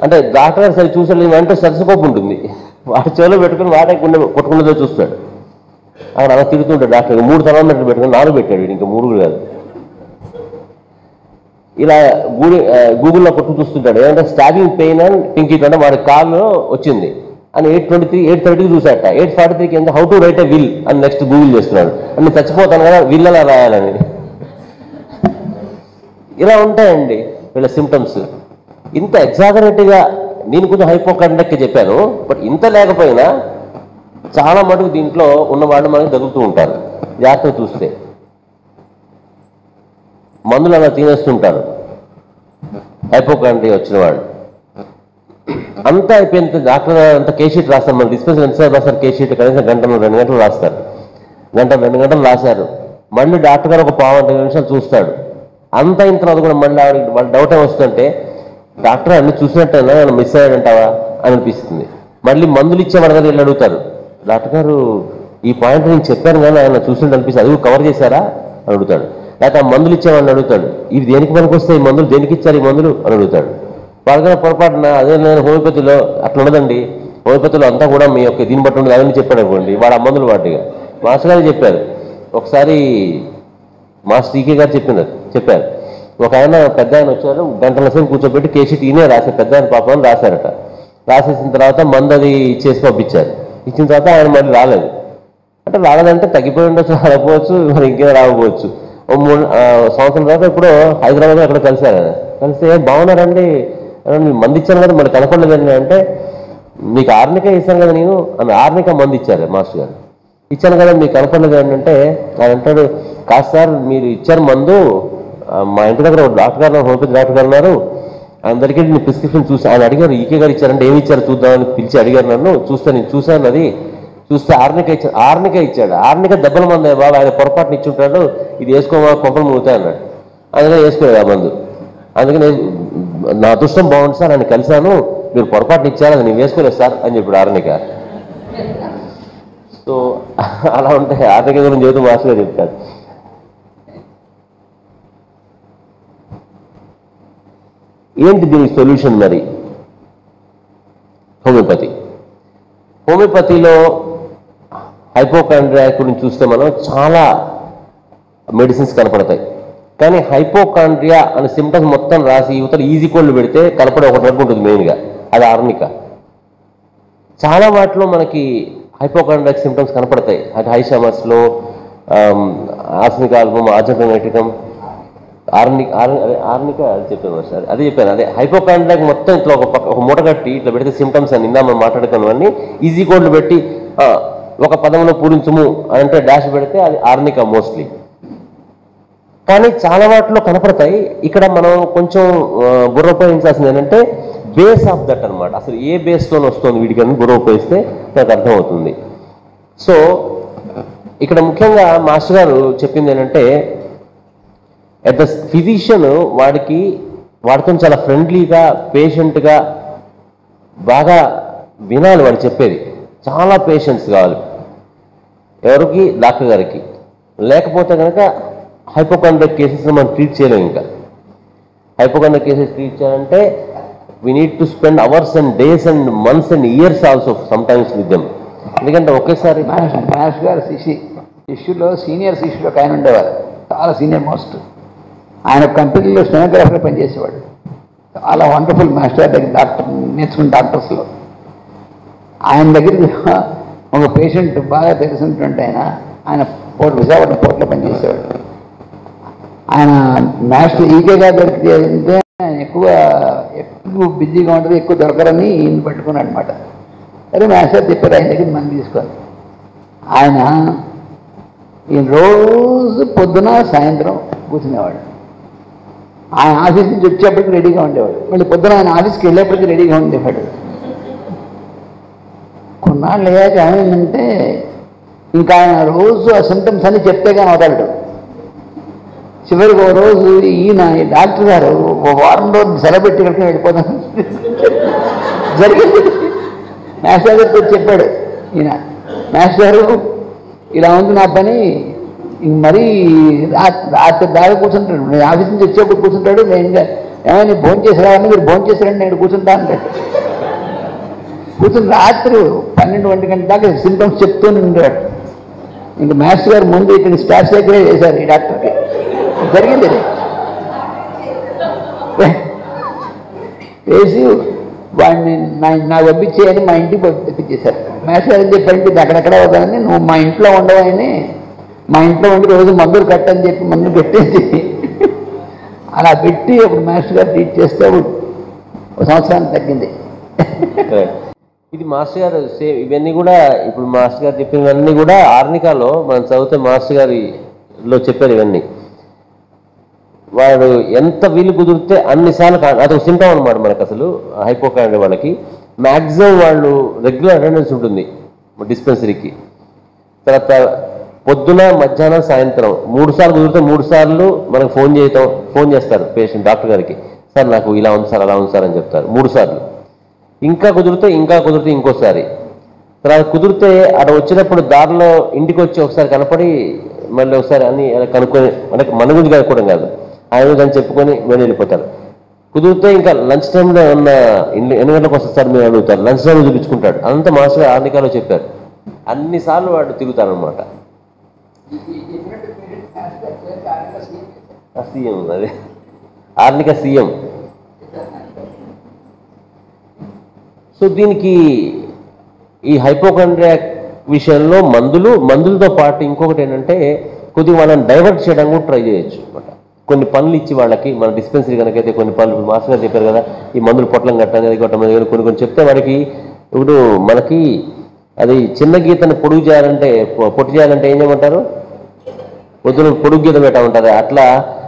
అంటే డాక్టర్ గారు సరి చూసలేదు అంటే స్టెతస్కోప్ ఉంటుంది, వాడి చెవులో పెట్టుకుని వాడే గుండె కొట్టుకుంటుందో చూస్తాడు. అక్కడ అలా తిరుగుతుంటాడు డాక్టర్. 3 థర్మామీటర్లు పెట్టుకుని 4 పెట్టాడు, ఇంకా 3 కాదు. ఇలా గూగుల్లో కొట్టు చూస్తుంటాడు. ఏదంటే స్టాబింగ్ పెయిన్ అండ్ పింకిట్ అంటే వాడి కాల్లో వచ్చింది అని 8:30కి చూసాట. 8:43కి ఏంటంటే how to right a will అని నెక్స్ట్ గూగుల్ చేస్తున్నాడు. అని చచ్చిపోతాను కదా విల్ అలా రాయాలని. ఇలా ఉంటాయండి వీళ్ళ సిమ్టమ్స్. ఇంత ఎగ్జాగరేట్గా నేను కొంచెం హైపోకాండ్రిక్ చెప్పాను, బట్ ఇంత లేకపోయినా చాలా మటుకు దీంట్లో ఉన్నవాళ్ళు మనకి తగులుతూ ఉంటారు. జాగ్రత్తగా చూస్తే మందులు అలా తినేస్తుంటారు హైపోకాండ్రియా వచ్చిన వాళ్ళు. అంతా అయిపోయిన డాక్టర్ అంతా కేషీట్ రాస్తారు. మన డిస్పెన్సర్ ఎంతసేపు రాస్తారు కేషీట్? కనీసం 1-2 గంటలు రాస్తారు. 1-2 గంటలు రాశారు. మళ్ళీ డాక్టర్ గారు ఒక 15 నిమిషాలు చూస్తాడు. అంత అయిన తర్వాత కూడా మళ్ళీ వాళ్ళ డౌట్ ఏమొస్తుందంటే, డాక్టర్ అన్ని చూసినట్టయినా నేను మిస్ అయ్యాడంటావా అని అనిపిస్తుంది. మళ్ళీ మందులు ఇచ్చేవాడు కదా వీళ్ళు అడుగుతారు, డాక్టర్ గారు ఈ పాయింట్ నేను చెప్పాను కానీ ఆయన చూసినట్టు అనిపిస్తుంది, అది కవర్ చేశారా అని అడుగుతాడు. లేకపోతే ఆ మందులు ఇచ్చేవాడిని అడుగుతాడు, ఇవి దేనికి పనికి వస్తాయి ఈ మందులు, దేనికి ఇచ్చారు ఈ మందులు అని అడుగుతాడు. వాళ్ళకైనా పొరపాటున అదే నేను హోమియోపతిలో అట్లా ఉండదండి, హోమియోపతిలో అంతా కూడా మీ యొక్క దీన్ని బట్టి ఉండదు అవన్నీ చెప్పాడు అనుకోండి, వాడు ఆ మందులు వాటిగా. మాస్టర్ గారు చెప్పారు ఒకసారి, మాస్టర్ టీకే గారు చెప్పారు ఒక ఆయన పెద్ద ఆయన వచ్చారు, గంటల సేపు కూర్చోబెట్టి కేసీటీ ఈయనే రాశారు, పెద్ద ఆయన పాపం రాశారట. రాసేసిన తర్వాత మందు అది ఇచ్చేసి పంపించారు. ఇచ్చిన తర్వాత ఆయన మళ్ళీ రాలేదు. అంటే రాలేదంటే తగ్గిపోయి ఉండొచ్చు, రాకపోవచ్చు, మరి ఇంకేదో రాకపోవచ్చు. 3 సంవత్సరం తర్వాత ఇప్పుడు హైదరాబాద్లో ఎక్కడ కలిశారు. కలిస్తే బాగున్నారండి, మంది ఇచ్చాను కదా మరి కనపడలేదండి అంటే, మీకు ఆర్నిక ఇస్తాను కదా నేను అని ఆర్నిక మంది ఇచ్చారు మాస్టర్ గారు. ఇచ్చాను కదా మీకు కనపడలేదు అంటే ఆయన అంటాడు, కాదు సార్ మీరు ఇచ్చారు మందు, మా ఇంటి దగ్గర ఒక డాక్టర్ గారు హోమియోపతి డాక్టర్ గారు ఉన్నారు, అందరికీ నేను ప్రిస్క్రిప్షన్ చూసి ఆయన అడిగారు ఈకే గారు ఇచ్చారంటే ఏమి ఇచ్చారు చూద్దామని పిలిచి అడిగారు నన్ను. నేను చూశాను, అది చూస్తే ఆర్నిక ఇచ్చాడు. ఆర్నిక దెబ్బల మంది బాబు, ఆయన పొరపాటుని ఇచ్చుంటాడు, ఇది వేసుకోమా కొంపలు ముగుతాయి అన్నాడు. ఆయన వేసుకోలేదు ఆ మందు. అందుకని నా అదృష్టం బాగుంది సార్, ఆయన కలిశాను, మీరు పొరపాటుని ఇచ్చారు, అది నేను వేసుకోలేదు సార్ అని చెప్పాడు ఆర్నిక. సో అలా ఉంటాయి. ఆర్నిక గురించి చెబుతూ మాస్టర్ చెప్తారు. ఏంటి దీనికి సొల్యూషన్ మరి? హోమియోపతిలో హైపోకాండ్రియా గురించి చూస్తే మనం చాలా మెడిసిన్స్ కనపడతాయి. కానీ హైపోకాండ్రియా అనే సిమ్టమ్స్ మొత్తం రాసి యువతలు ఈజీ కోళ్ళు పెడితే కనపడే ఒక డ్రగ్ ఉంటుంది మెయిన్గా, అది ఆర్నిక. చాలా వాటిలో మనకి హైపోకాండ్రియా సిమ్టమ్స్ కనపడతాయి. అది హైషామస్లో ఆర్సెనిక్ ఆల్బమ్, ఆర్జెంటోనైటికం, ఆర్నిక అది చెప్పాను సార్, అదే చెప్పాను. అదే హైపోకాండ్రియా మొత్తం ఇట్లా ఒక మూట కట్టి ఇట్లా పెడితే సిమ్టమ్స్ అని నిన్న మనం మాట్లాడుకున్నవన్నీ ఈజీ కోడ్లు పెట్టి ఒక పదంలో పూరించము అంటే డాష్ పెడితే అది ఆర్నిక మోస్ట్లీ. కానీ చాలా వాటిలో కనపడతాయి. ఇక్కడ మనం కొంచెం బుర్ర ఉపయోగించాల్సింది ఏంటంటే బేస్ ఆఫ్ దట్ అనమాట. అసలు ఏ బేస్తో వస్తుంది వీడికని బుర్ర ఉపయోగిస్తే నాకు అర్థమవుతుంది. సో ఇక్కడ ముఖ్యంగా మాస్టర్ గారు చెప్పింది ఏంటంటే, అట్ ద ఫిజిషియన్ వాడితో చాలా ఫ్రెండ్లీగా పేషెంట్గా బాగా వినాలి వాడు చెప్పేది. చాలా పేషెన్స్ కావాలి ఎవరికి, డాక్టర్ గారికి. లేకపోతే కనుక హైపోకాండ్రిక్ కేసెస్ మనం ట్రీట్ చేయలేము. ఇంకా హైపోకాండ్రిక్ కేసెస్ ట్రీట్ చేయాలంటే we need to spend hours and days and months and years also sometimes with them. ఎందుకంటే ఒకేసారి
మహేష్ గారు శిష్యులో సీనియర్ శిష్యులు ఒక ఆయన ఉండేవారు, చాలా సీనియర్ మోస్ట్. ఆయన కంపెనీలో స్టెనోగ్రాఫర్ పనిచేసేవాడు. చాలా వండర్ఫుల్ మాస్టర్ దగ్గర డాక్టర్ నేర్చుకున్న డాక్టర్స్లో. ఆయన దగ్గరికి ఒక పేషెంట్ బాగా తెలిసినటువంటి ఆయన విశాఖపట్నం పోర్ట్లో పనిచేసేవాడు. ఆయన మాస్టర్ ఈకే గారి దగ్గరికి వెళ్తే ఆయన ఎక్కువ బిజీగా ఉంటుంది, ఎక్కువ దొరకరని ఈయన పట్టుకున్నాడు అనమాట. అదే మాస్టర్ చెప్పారు ఆయన దగ్గర మనం తీసుకొని. ఈయన రోజు పొద్దున సాయంత్రం కూర్చునేవాడు. ఆయన ఆఫీస్ నుంచి వచ్చేప్పటికి రెడీగా ఉండేవాడు, మళ్ళీ పొద్దున ఆయన ఆఫీస్కి వెళ్ళేప్పటికీ రెడీగా ఉండేవాడు. కొన్నాళ్ళు అయ్యాక ఏమైందంటే ఇంకా ఆయన రోజు ఆ సింటమ్స్ అన్ని చెప్తే కానీ వదలడు. చివరికి ఓ రోజు ఈ డాక్టర్ గారు ఓ వారం రోజు సెలబెట్టి ఇక్కడికి వెళ్ళిపోతాం జరిగింది. మాస్టర్ గారితో చెప్పాడు ఈయన, మాస్టర్ గారు ఇలా ఉంది నా పని, ఇంక మరీ రాత్రి దాకా కూర్చుంటాడు, నేను ఆఫీస్ నుంచి వచ్చేప్పుడు కూర్చుంటాడు. నేను ఏమైనా భోజనం చేసేవాడిని, మీరు భోజనం చేశారని నేను కూర్చుంటా అంటాడు. కూర్చుని రాత్రి 12-1 గంటల దాకా సింటమ్స్ చెప్తూనే ఉంటాడు. ఇంక మాస్టర్ గారు ముందు ఇక్కడ స్టాఫ్ దగ్గరే చేశారు ఈ డాక్టర్కి. జరిగింది వేసి వాడిని నాకు పంపించేయని మా ఇంటికి పంపించేశారు. మాస్టర్ ఏం చెప్పండి, ఇది అక్కడెక్కడ అవుతానని, నువ్వు మా ఇంట్లో ఉండవని, మా ఇంట్లో ఉండి రోజు మందులు కట్టని చెప్పి మందులు పెట్టేసి అలా పెట్టి అప్పుడు మాస్టర్ గారు ట్రీట్ చేస్తే ఒక సంవత్సరానికి తగ్గింది.
ఇది మాస్టర్ గారు సేమ్ ఇవన్నీ కూడా ఇప్పుడు మాస్టర్ గారు చెప్పినవన్నీ కూడా ఆర్నికాలో మనం చదివితే మాస్టర్ గారిలో చెప్పారు. ఇవన్నీ వాడు ఎంత వీలు కుదిరితే అన్నిసార్లు, అదొక సింటమ్ అనమాట మనకు. అసలు హైపోకాండ్రియా వాళ్ళకి మ్యాక్సిమం వాళ్ళు రెగ్యులర్ అటెండెన్స్ ఉంటుంది డిస్పెన్సరీకి. తర్వాత పొద్దున, మధ్యాహ్నం, సాయంత్రం 3 సార్లు కుదిరితే 3 సార్లు మనకు ఫోన్ చేస్తారు పేషెంట్ డాక్టర్ గారికి, సార్ నాకు ఇలా ఉంది సార్, అలా ఉంది సార్ అని చెప్తారు 3 సార్లు. ఇంకా కుదిరితే ఇంకోసారి. తర్వాత కుదిరితే అక్కడ వచ్చినప్పుడు దారిలో ఇంటికి వచ్చి ఒకసారి కనపడి మళ్ళీ ఒకసారి అన్ని కనుక్కొని, అంటే మన గురించి కనుక్కోవడం కాదు, ఆయన గురించి అని చెప్పుకొని వెళ్ళిపోతారు. కుదిరితే ఇంకా లంచ్ టైంలో ఉన్న 8 గంటలకు వస్తుంది సార్ మీరు అడుగుతారు, లంచ్ టైంలో చూపించుకుంటాడు. అంతా మాస్టర్ ఆర్నికాలో చెప్పారు. అన్నిసార్లు వాడు తిరుగుతారనమాట. సీఎం అదే ఆర్నికా సీఎం. సో దీనికి ఈ హైపోకాండ్రియా విషయంలో మందులతో పాటు ఇంకొకటి ఏంటంటే కొద్దిగా వాళ్ళని డైవర్ట్ చేయడం కూడా ట్రై చేయొచ్చు అనమాట. కొన్ని పనులు ఇచ్చి వాళ్ళకి, మన డిస్పెన్సరీ కనుకైతే కొన్ని పనులు మాస్టర్ గారు చెప్పారు కదా, ఈ మందులు పొట్లం కట్టడం, అది కొట్టడం, కొన్ని చెప్తే వాడికి ఇప్పుడు మనకి అది చిన్న గీతను పొడుగు చేయాలంటే, పొట్టు చేయాలంటే ఏం చేయమంటారు, పొద్దున పొడుగు గీత పెట్టమంటారు. అట్లా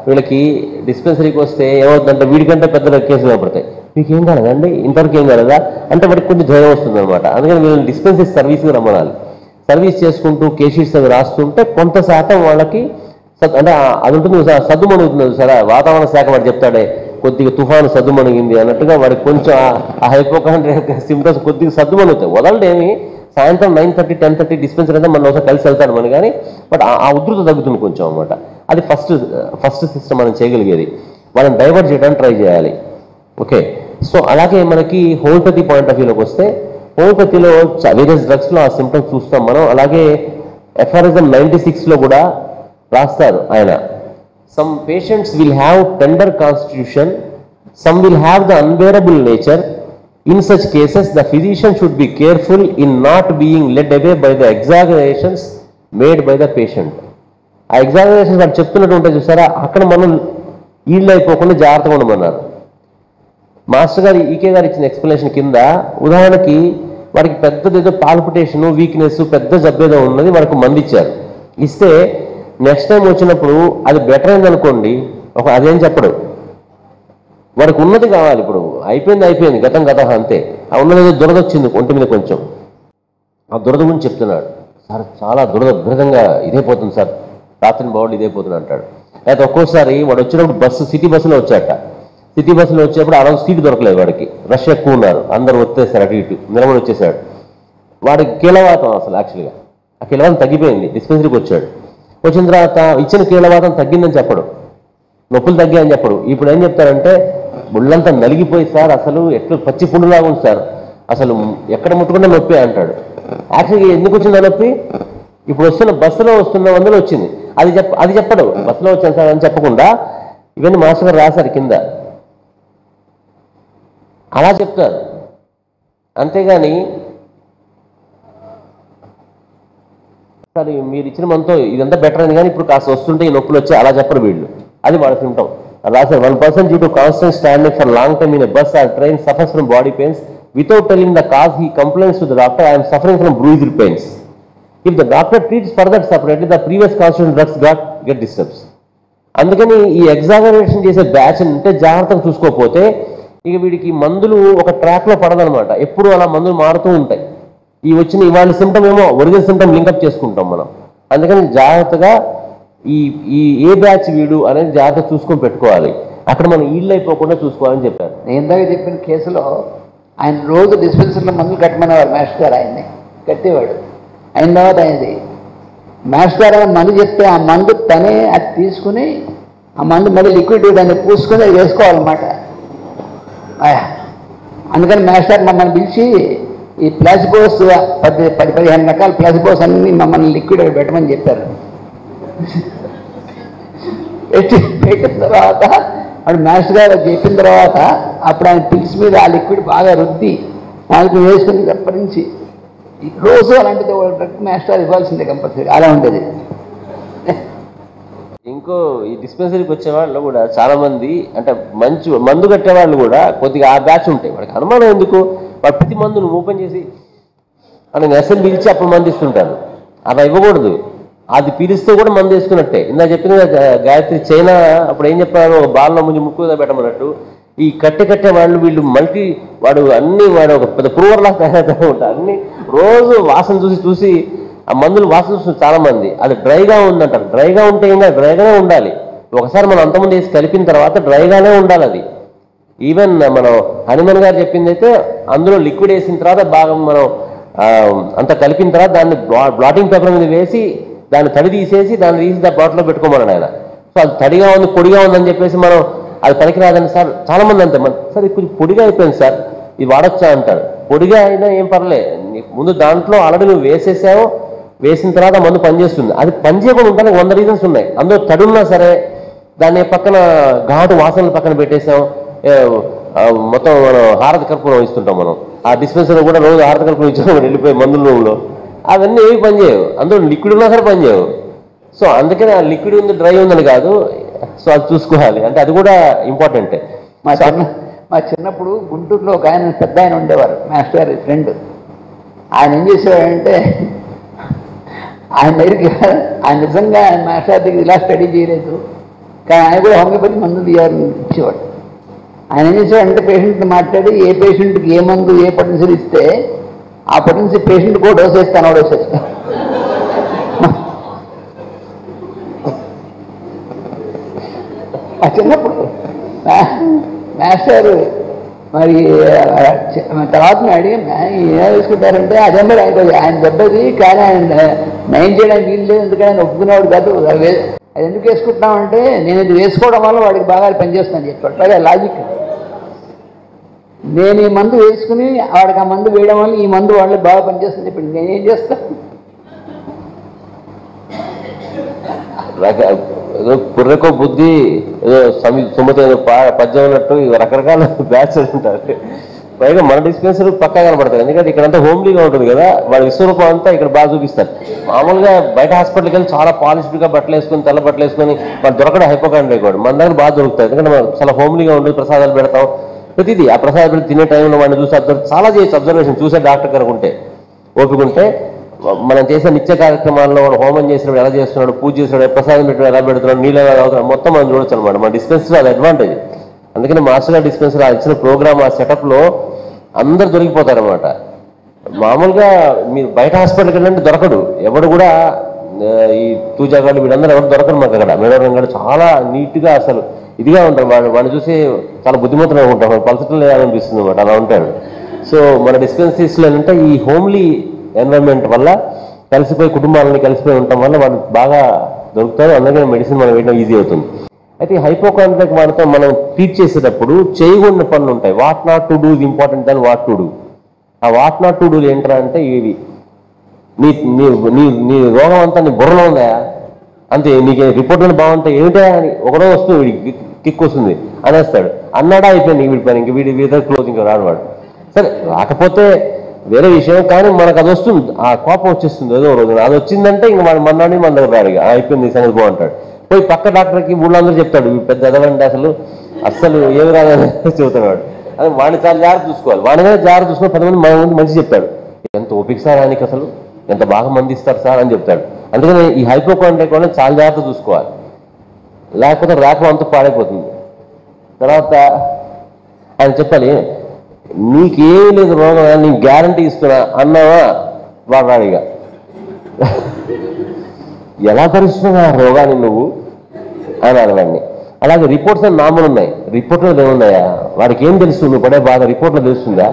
వీళ్ళకి డిస్పెన్సరీకి వస్తే ఏమవుతుందంటే వీడికంటే పెద్ద కేసులు కనపడతాయి. మీకు ఏం కాలేదండి, ఇంతవరకు ఏం కాలేదా అంటే వాడికి కొంచెం ధైర్యం వస్తుంది అనమాట. అందుకని వీళ్ళని డిస్పెన్సరీ సర్వీస్గా రమ్మనాలి. సర్వీస్ చేసుకుంటూ కేషీట్స్ అవి రాస్తుంటే కొంత శాతం వాళ్ళకి అంటే అది ఉంటుంది, సద్దుమణుగుతుంది సరే. వాతావరణ శాఖ వాడు చెప్తాడే కొద్దిగా తుఫాను సద్దుమణిగింది అన్నట్టుగా వాడికి కొంచెం ఆ హైపోకాండ్రియా సిమ్టమ్స్ కొద్దిగా సద్దుమణుగుతాయి. వదలడేమి సాయంత్రం 9:30, 10:30 డిస్పెన్సరీ అయితే మనం ఒకసారి కలిసి వెళ్తాడు మనం, కానీ బట్ ఆ ఉధృత తగ్గుతుంది కొంచెం అనమాట. అది ఫస్ట్ సిస్టమ్ మనం చేయగలిగేది. వాళ్ళని డైవర్ట్ చేయడానికి ట్రై చేయాలి. ఓకే, సో అలాగే మనకి హోమియోపతి పాయింట్ ఆఫ్ వ్యూలోకి వస్తే, హోమియోపతిలో వేరియస్ డ్రగ్స్లో ఆ సిమ్టమ్స్ చూస్తాం మనం. అలాగే FRSM 96లో కూడా రాస్తారు ఆయన, some patients will have tender constitution, some will have the unbearable nature. In such cases, the physician should be careful in not being led away by the exaggerations made by the patient. ఆ exaggerations వాళ్ళు చెప్తున్నట్టు ఉంటాయి చూసారా, అక్కడ మనం ఈళ్ళు అయిపోకుండా జాగ్రత్తగా ఉండమన్నారు. మాస్టర్ గారు ఈకే గారు ఇచ్చిన ఎక్స్ప్లెనేషన్ కింద ఉదాహరణకి వాడికి పెద్దది ఏదో పాల్పిటేషన్, వీక్నెస్, పెద్ద జబ్బేదో ఉన్నది, వాడికి మంది ఇచ్చారు. ఇస్తే నెక్స్ట్ టైం వచ్చినప్పుడు అది బెటర్ అయింది అనుకోండి, అదేం చెప్పడు, వాడికి ఉన్నది కావాలి. ఇప్పుడు అయిపోయింది గతం అంతే. ఆ ఉన్నది ఏదో దురద వచ్చింది ఒంటి మీద కొంచెం, ఆ దురద గురించి చెప్తున్నాడు. సార్ చాలా దురదగా ఇదైపోతుంది సార్, రాత్రిని బాగుండి ఇదైపోతుంది అంటాడు. అయితే ఒక్కోసారి వాడు వచ్చినప్పుడు సిటీ బస్సులో వచ్చాట. సిటీ బస్సులో వచ్చేప్పుడు ఆ రోజు సీటు దొరకలేదు వాడికి, రష్ ఎక్కువ ఉన్నారు, అందరూ వచ్చేసారు, అటు ఇటు నిలబడి వచ్చేసాడు. వాడికి కీలవాతం అసలు యాక్చువల్గా ఆ కీలవాతం తగ్గిపోయింది, డిస్పెన్సరీకి వచ్చాడు. వచ్చిన తర్వాత ఇచ్చిన కీలవాతం తగ్గిందని చెప్పడు, నొప్పులు తగ్గాయని చెప్పడు. ఇప్పుడు ఏం చెప్తారంటే ముళ్ళంతా నలిగిపోయి సార్ అసలు ఎట్లా పచ్చి పుండులాగా ఉంది సార్, అసలు ఎక్కడ ముట్టుకుంటే నొప్పి అంటాడు. యాక్చువల్గా ఎందుకు వచ్చిందా నొప్పి? ఇప్పుడు వస్తున్న బస్సులో వస్తున్న వందలు వచ్చింది, అది చెప్పడు. బస్సులో వచ్చాను సార్ అని చెప్పకుండా ఇవన్నీ మాస్టర్ గారు రాశారు కింద, అలా చెప్తారు. అంతేగాని సార్ మీరు ఇచ్చిన మనతో ఇదంతా బెటర్ అని కానీ ఇప్పుడు కాస్త వస్తుంటే ఈ నొప్పులు వచ్చి అలా చెప్పరు వీళ్ళు. అది వాళ్ళ సిమ్టమ్ రాశారు. 1% due to constant standing for long time in a bus or train suffers from body pains. Without telling the cause, he complains to the doctor, I am suffering from bruised pains. If the doctor treats further separately, the previous constitution drugs get disturbed. అందుకని ఈ exaggeration చేసే batch అంటే జాగ్రత్తగా చూసుకోకపోతే ఇక వీడికి మందులు ఒక ట్రాక్లో పడదనమాట. ఎప్పుడు అలా మందులు మారుతూ ఉంటాయి. ఈ వచ్చిన ఇవాళ సిమ్టమ్ ఏమో ఒరిజినల్ సిమ్టమ్ లింకప్ చేసుకుంటాం మనం. అందుకని జాగ్రత్తగా ఈ ఏ బ్యాచ్ వీడు అనేది జాగ్రత్త చూసుకొని పెట్టుకోవాలి. అక్కడ మనం ఈళ్ళు అయిపోకుండా చూసుకోవాలని చెప్పారు.
నేను ఇందాక చెప్పిన కేసులో ఆయన రోజు డిస్పెన్సరీలో మందులు కట్టమనేవారు మాస్టర్ గారు, ఆయన్ని కట్టేవాడు. అయిన తర్వాత ఆయనది మాస్టర్ గారు మందు చెప్తే ఆ మందు తనే అది తీసుకుని ఆ మందు మళ్ళీ లిక్విడ్ దాన్ని పూసుకొని అది వేసుకోవాలన్నమాట. అందుకని మాస్టర్ మమ్మల్ని పిలిచి ఈ ప్లాసిబోస్ 10-15 రకాల ప్లాసిబోస్ అన్ని మమ్మల్ని లిక్విడ్ పెట్టమని చెప్పారు. పెట్టిన తర్వాత అప్పుడు మాస్టర్ గారు చెప్పిన తర్వాత అప్పుడు ఆయన పిల్స్ మీద ఆ లిక్విడ్ బాగా రుద్ది వాళ్ళకి వేసుకుని అప్పటి నుంచి రోజు అలాంటిది డ్రగ్ మాస్టర్ ఇవ్వాల్సిందే కంపల్సరీ, అలా ఉంటుంది.
ఇంకో ఈ డిస్పెన్సరీకి వచ్చే వాళ్ళు కూడా చాలా మంది అంటే మంచి మందు కట్టే వాళ్ళు కూడా కొద్దిగా ఆ బ్యాచ్ ఉంటాయి. వాడికి అనుమానం ఎందుకు, వాడు ప్రతి మందు నువ్వు ఓపెన్ చేసి అని నెసలు పిలిచి అప్పుడు మందు ఇస్తుంటారు. అలా ఇవ్వకూడదు, అది పీలిస్తే కూడా మందు వేసుకున్నట్టే. ఇందా చెప్పిన గాయత్రి చైనా అప్పుడు ఏం చెప్పారు, బాల్లో ముందు ముక్కు పెట్టమన్నట్టు ఈ కట్టె వాళ్ళు వీళ్ళు వాడు ఒక పెద్ద ప్రూవర్లా తయారవుతూ ఉంటారు. అన్ని రోజు వాసన చూసి ఆ మందులు వాసన చూస్తుంది చాలా మంది. అది డ్రైగా ఉందంటారు. డ్రైగా ఉంటే ఇంకా డ్రైగానే ఉండాలి. ఒకసారి మనం అంతమంది వేసి కలిపిన తర్వాత డ్రైగానే ఉండాలి అది. ఈవెన్ మనం హనుమాన్ గారు చెప్పింది అయితే అందులో లిక్విడ్ వేసిన తర్వాత బాగా మనం అంత కలిపిన తర్వాత దాన్ని బ్లాటింగ్ పేపర్ మీద వేసి దాన్ని తడి తీసేసి దాన్ని తీసి బాటిల్లో పెట్టుకోమన్నాడు ఆయన. సో అది తడిగా ఉంది పొడిగా ఉందని చెప్పేసి మనం అది పనికిరాదని సార్ చాలా మంది అంతే. సార్ ఇది కొంచెం పొడిగా అయిపోయింది సార్, ఇది వాడొచ్చా అంటారు. పొడిగా అయినా ఏం పర్లేదు, ముందు దాంట్లో ఆల్రెడీ నువ్వు వేసేసావు, వేసిన తర్వాత మందు పనిచేస్తుంది. అది పనిచేయకుండా ఉండడానికి 100 రీజన్స్ ఉన్నాయి. అందులో తడి ఉన్నా సరే దాన్ని పక్కన ఘాటు వాసనలు పక్కన పెట్టేసాం. మొత్తం మనం హారతి కర్పూరం ఇస్తుంటాం మనం. ఆ డిస్పెన్సరీ కూడా రోజు హారతి కర్పూరం ఇచ్చాం వెళ్ళిపోయి మందుల రూమ్లో. అవన్నీ ఏవి పనిచేయవు, అందులో లిక్విడ్ ఉన్నా సరే పనిచేయవు. సో అందుకని ఆ లిక్విడ్ ఉంది డ్రై ఉందని కాదు, సో అది చూసుకోవాలి. అంటే అది కూడా ఇంపార్టెంటే.
మా చిన్నప్పుడు గుంటూరులో ఒక ఆయన పెద్ద ఆయన ఉండేవారు, మాస్టర్ గారి ఫ్రెండ్. ఆయన ఏం చేసేవాడంటే ఆయన దగ్గరికి ఆయన నిజంగా ఆయన మాస్టర్ దగ్గర ఇలా స్టడీ చేయలేదు, కానీ ఆయన కూడా హోమియోపతి మందులు ఇచ్చేవాడు. ఆయన ఏం చేసేవాడంటే పేషెంట్ని మాట్లాడి ఏ పేషెంట్కి ఏ మందు ఏ పొటెన్షియల్ ఇస్తే ఆ పొటెన్షియల్ పేషెంట్ కూడా డోస్ వేస్తాను డోస్ వేస్తాను. చిన్నప్పుడు మాస్టర్ మరి తర్వాత అడిగి ఏం వేసుకుంటారంటే అదే మరి ఆయన దెబ్బది, కానీ ఆయన నయం చేయడానికి వీలు లేదు, ఎందుకంటే ఆయన ఒప్పుకునేవాడు కాదు. అది ఎందుకు వేసుకుంటున్నామంటే నేను ఇది వేసుకోవడం వల్ల వాడికి బాగా పనిచేస్తాను చెప్పాడు. పైగా లాజిక్, నేను ఈ మందు వేసుకుని వాడికి ఆ మందు వేయడం వల్ల ఈ మందు వాళ్ళకి బాగా పనిచేస్తుంది చెప్పండి, నేనేం చేస్తాను?
ఏదో కుర్రకో బుద్ధి ఏదో సుమతి ఏదో పద్యం ఉన్నట్టు రకరకాల బ్యాచెస్ ఉంటారు. పైగా మన డిస్పెన్సరీ పక్కా కనపడతారు, ఎందుకంటే ఇక్కడంతా హోమ్లీగా ఉంటుంది కదా, వాళ్ళ విశ్వరూపం అంతా ఇక్కడ బాగా చూపిస్తారు. మామూలుగా బయట హాస్పిటల్కి వెళ్ళి చాలా పాలిష్డ్గా బట్టలు వేసుకొని తెల్ల బట్టలు వేసుకొని వాళ్ళు దొరకడం హైపోకాండ్రీ కూడా మన దగ్గర బాగా దొరుకుతాయి. ఎందుకంటే మనం చాలా హోమ్లీగా ఉంటుంది, ప్రసాదాలు పెడతాం ప్రతిదీ. ఆ ప్రసాదాలు తినే టైంలో వాడిని చూసి చాలా చేయొచ్చు అబ్జర్వేషన్, చూసే డాక్టర్ గారు ఉంటే ఓపిక ఉంటే. మనం చేసే నిత్య కార్యక్రమాల్లో వాడు హోమం చేసినప్పుడు ఎలా చేస్తున్నాడు, పూజ చేస్తున్నాడు, ప్రసాదం పెట్టిన ఎలా పెడుతున్నాడు, నీళ్ళు ఎలా తాగుతున్నాడు, మొత్తం మనం చూడొచ్చు అనమాట. మన డిస్పెన్సరీ అది అడ్వాంటేజ్. అందుకని మాస్టర్ గారి డిస్పెన్సరీ ఆ ఇచ్చిన ప్రోగ్రామ్ ఆ సెటప్లో అందరు దొరికిపోతారనమాట. మామూలుగా మీరు బయట హాస్పిటల్కి వెళ్ళంటే దొరకడు ఎవడు కూడా. ఈ తూజాగాడు వీళ్ళందరూ ఎవరు దొరకరు మాకు అక్కడ. మేడవరం గారు చాలా నీట్గా అసలు ఇదిగా ఉంటారు. వాడిని చూసి చాలా బుద్ధిమంతులు అనుకుంటాం, పలసటలు అనిపిస్తుంది అనమాట, అలా ఉంటాడు. సో మన డిస్పెన్సరీస్లో ఏంటంటే ఈ హోమ్లీ ఎన్వైరన్మెంట్ వల్ల కలిసిపోయి కుటుంబాలని కలిసిపోయి ఉండటం వల్ల వాళ్ళు బాగా దొరుకుతారు. అందుకే మెడిసిన్ మనం వేయడం ఈజీ అవుతుంది. అయితే హైపోకాండ్రియాక్ వాడితో మనం ట్రీట్ చేసేటప్పుడు చేయకూడని పనులు ఉంటాయి. What not to do is important than what to do. ఆ వాట్ నాట్ టు డూలు ఏంటంటే అంటే ఇవి నీ నీ నీ నీ రోగం అంతా నీ బుర్రలో ఉందా అంతే, నీకు రిపోర్ట్లు బాగుంటాయి ఏమిటా అని ఒకడో వస్తుంది, వీడికి కిక్ వస్తుంది అనేస్తాడు. అన్నాడా అయిపోయింది వీడి పని, ఇంక వీడి క్లోజ్ ఇంకా రానివాడు. సరే రాకపోతే వేరే విషయం, కానీ మనకు అది వస్తుంది, ఆ కోపం వచ్చేస్తుంది ఏదో రోజు. అది వచ్చిందంటే ఇంక మన్నాడు మన దగ్గర రాడు, అయిపోయింది సంగతి బాగుంటాడు. పోయి పక్క డాక్టర్కి ఊళ్ళందరూ చెప్తాడు పెద్ద ఎదవండి అసలు ఏమి రాదని చెబుతున్నాడు. అదే వాడిని చాలా జాగ్రత్త చూసుకోవాలి. వాడి మీద జాగ్రత్త చూసుకొని 10 మంది మన ముందు మంచి చెప్తాడు. ఎంత ఓపిక సార్ ఆయనకి, అసలు ఎంత బాగా మంది ఇస్తారు సార్ అని చెప్తాడు. అందుకని ఈ హైపోకాండ్రియాక్ కూడా చాలా జాగ్రత్త చూసుకోవాలి, లేకపోతే ర్యాపం అంతా పాడైపోతుంది. తర్వాత ఆయన చెప్పాలి, నీకేమీ లేదు రోగం, నీకు గ్యారంటీ ఇస్తున్నా అన్నావా వాడు రాడిగా. ఎలా భరిస్తున్నావు ఆ రోగాన్ని నువ్వు అని అనవాడిని. అలాగే రిపోర్ట్స్ అని నార్మల్ ఉన్నాయి, రిపోర్ట్లో ఏమున్నాయా, వాడికి ఏం తెలుసు నువ్వు పడే బాధ రిపోర్ట్లో తెలుస్తుందా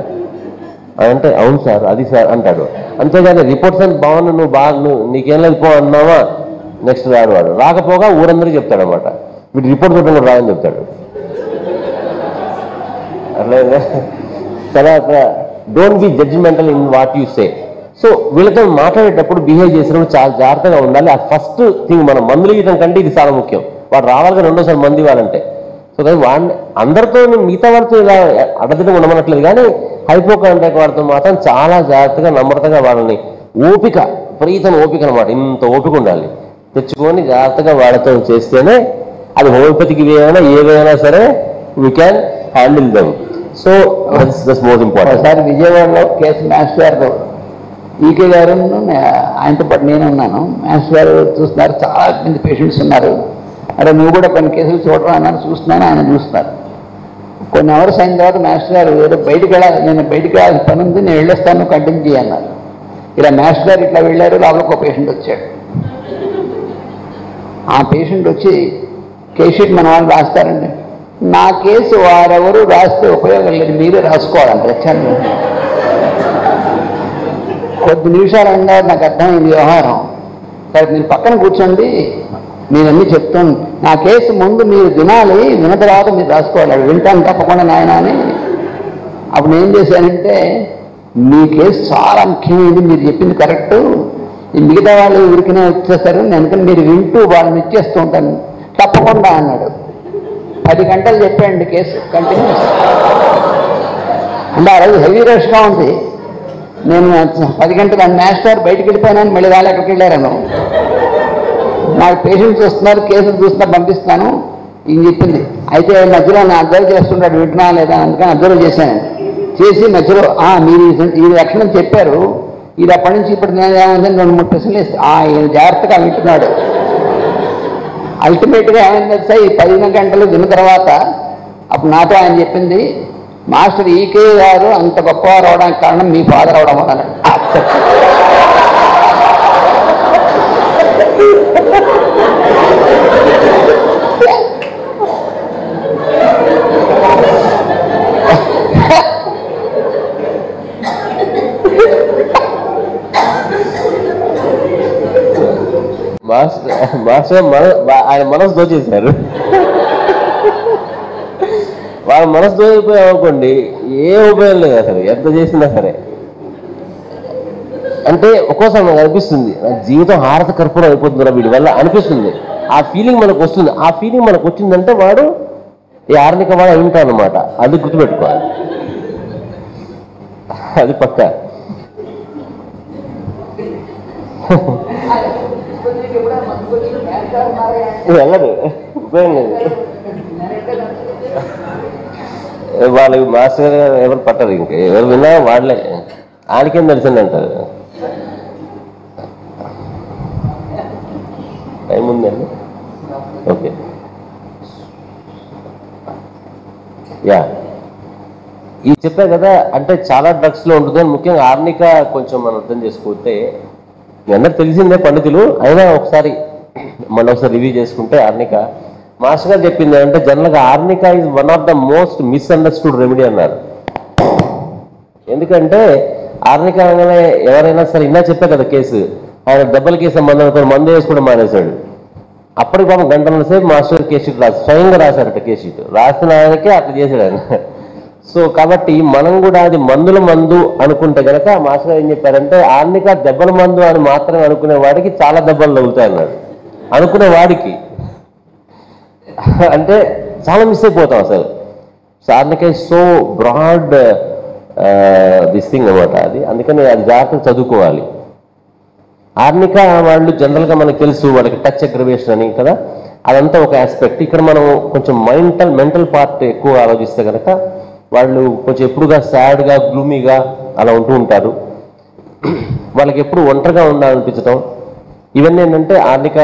అంటే అవును సార్ అది సార్ అంటాడు. అంతేగాని రిపోర్ట్స్ అని బాగున్నా నువ్వు నీకేం లేదు పో అన్నావా నెక్స్ట్ రాడు. వాడు రాకపోగా ఊరందరికీ చెప్తాడు అనమాట, వీడు రిపోర్ట్ చూడడం కూడా రాదని చెప్తాడు. అట్లా తర్వాత don't be judgemental in what you say. So వీళ్ళతో మాట్లాడేటప్పుడు బిహేవ్ చేసినప్పుడు చాలా జాగ్రత్తగా ఉండాలి. ఆ ఫస్ట్ థింగ్ మనం మందులు ఇవ్వడం కంటే ఇది చాలా ముఖ్యం. వాడు రావాలిగా రెండోసారి మంది ఇవ్వాలంటే. సో కానీ వాడిని అందరితో మిగతా వాడితో ఇలా అడ్డదిడ్డం ఉండమనట్లేదు, కానీ హైపోకాండ్రియాక్ వాడితో మాత్రం చాలా జాగ్రత్తగా నమ్రతగా వాళ్ళని ఓపిక, విపరీతమైన ఓపిక అనమాట, ఇంత ఓపిక ఉండాలి తెచ్చుకొని జాగ్రత్తగా వాళ్ళతో చేస్తేనే అది హోమియోపతికి ఏవైనా సరే we can handle them. So that's most important.
ఒకసారి విజయవాడలో కేసు మాస్టర్ గారు ఈకే గారు ఆయనతో పాటు నేను ఉన్నాను. మాస్టర్ గారు చూస్తున్నారు, చాలా మంది పేషెంట్స్ ఉన్నారు. అరే నువ్వు కూడా కొన్ని కేసులు చూడరా అన్నారు. చూస్తున్నాను, ఆయన చూస్తున్నారు. కొన్ని అవర్స్ అయిన తర్వాత మాస్టర్ గారు ఏదో నేను బయటికి వెళ్ళాల్సిన పని ఉంది, నేను వెళ్ళేస్తాను, కంటిన్యూ చేయన్నారు. ఇలా మాస్టర్ గారు ఇట్లా వెళ్ళారు, లోపలికి ఒక పేషెంట్ వచ్చాడు. ఆ పేషెంట్ వచ్చి కేస్ షీట్ మన వాళ్ళు రాస్తారండి. నా కేసు వారెవరు రాస్తే ఉపయోగం లేదు, మీరే రాసుకోవాలంటే వచ్చాను. కొద్ది నిమిషాలు అయినా నాకు అర్థమైంది వ్యవహారం. సరే మీరు పక్కన కూర్చోండి, మీరన్నీ చెప్తాను, నా కేసు ముందు మీరు వినాలి, విన్న తర్వాత మీరు రాసుకోవాలి, వింటాను తప్పకుండా నాయన అని. అప్పుడు ఏం చేశానంటే, మీ కేసు చాలా ముఖ్యమైనది, మీరు చెప్పింది కరెక్టు, ఈ మిగతా వాళ్ళు ఊరికనే వచ్చేస్తారు, నేను మీరు వింటూ వాళ్ళని ఇచ్చేస్తూ ఉంటాను తప్పకుండా అన్నాడు. 10 గంటలు చెప్పాయండి కేసు కంటిన్యూస్. అంటే ఆ రోజు హెవీ రష్గా ఉంది. నేను 10 గంటలు మాస్టర్ బయటికి వెళ్ళిపోయినాను, మళ్ళీ వాళ్ళు ఎక్కడికి వెళ్ళారను. నాకు పేషెంట్స్ వస్తున్నారు, కేసులు చూస్తున్నా పంపిస్తాను ఇది చెప్పింది. అయితే మధ్యలో నా అబ్జర్వ్ చేస్తుంటాడు, వింటున్నా లేదా అందుకని అబ్జర్వ్ చేశాను. చేసి మధ్యలో మీరు ఈ లక్షణం చెప్పారు, ఇది అప్పటి నుంచి ఇప్పుడు నేను ఏమైందని 2-3 ప్రశ్నలు వేసి ఈయన జాగ్రత్తగా వింటున్నాడు. అల్టిమేట్గా ఏమైంది సార్, ఈ 10 గంటలు విన్న తర్వాత అప్పుడు నాతో ఆయన చెప్పింది, మాస్టర్ ఈకే గారు అంత గొప్పవారు అవడానికి కారణం మీ ఫాదర్ అవడం వల్ల.
మాస్టర్ ఆయన మనసు దోచేశారు. వాళ్ళ మనసు దోచిపోయామనుకోండి ఏ ఉపయోగం లేదు అసలు, ఎంత చేసినా సరే. అంటే ఒక్కోసారి మనకు అనిపిస్తుంది జీవితం హారత కర్పూరం అయిపోతుందిరా వీడి వల్ల అనిపిస్తుంది. ఆ ఫీలింగ్ మనకు వస్తుంది. ఆ ఫీలింగ్ మనకు వచ్చిందంటే వాడు ఈ ఆర్నిక వాడు అయి ఉంటాడు అనమాట. అది గుర్తుపెట్టుకోవాలి, అది పక్క. వెళ్ళదు, ఉపయోగం లేదు. వాళ్ళు మాస్టర్ గారు ఎవరు పట్టరు, ఇంకా ఎవరు విన్నా వాళ్ళే ఆడికేం తెలిసింది అంటారు. టైం ఉందండి, ఓకే. ఇది చెప్పా కదా, అంటే చాలా డ్రగ్స్లో ఉంటుంది. ముఖ్యంగా ఆర్నిక కొంచెం మనం అర్థం చేసుకుంటే మీ అందరికి తెలిసిందే పండితులు, అయినా ఒకసారి మళ్ళీ ఒకసారి రివ్యూ చేసుకుంటే ఆర్నిక మాస్టర్ గారు చెప్పింది అంటే జనరల్గా arnica is one of the most misunderstood remedy అన్నారు. ఎందుకంటే ఆర్నిక అనగానే ఎవరైనా సరే ఇన్నా చెప్పే కదా కేసు, ఆయన దెబ్బలకి సంబంధం అనుకుని మందు వేసుకోవడం మానేశాడు. అప్పటికి పాపం గంటల సేపు మాస్టర్ కేస్ షీట్ స్వయంగా రాశారట. కేస్ షీట్ రాసిన ఆయనకే అట్లా చేశాడు ఆయన. సో కాబట్టి మనం కూడా అది మందుల మందు అనుకుంటే కనుక మాస్టర్ ఏం చెప్పారంటే ఆర్నిక దెబ్బల మందు అని మాత్రమే అనుకునే వాడికి చాలా దెబ్బలు తగులుతాయి అన్నాడు. అనుకునే వాడికి అంటే చాలా మిస్ అయిపోతాం అసలు. ఆర్నిక సో బ్రాడ్ దిస్ థింగ్ అనమాట అది. అందుకని అది జాగ్రత్తగా చదువుకోవాలి. ఆర్నిక వాళ్ళు జనరల్గా మనకు తెలుసు, వాళ్ళకి టచ్ అగ్రవేషన్ అని కదా, అదంతా ఒక ఆస్పెక్ట్. ఇక్కడ మనం కొంచెం మెంటల్ పార్ట్ ఎక్కువ ఆలోచిస్తే కనుక వాళ్ళు కొంచెం ఎప్పుడుగా సాడ్గా గ్లూమీగా అలా ఉంటూ ఉంటారు. వాళ్ళకి ఎప్పుడు ఒంటరిగా ఉండాలనిపించడం, ఇవన్నీ ఏంటంటే ఆర్నిక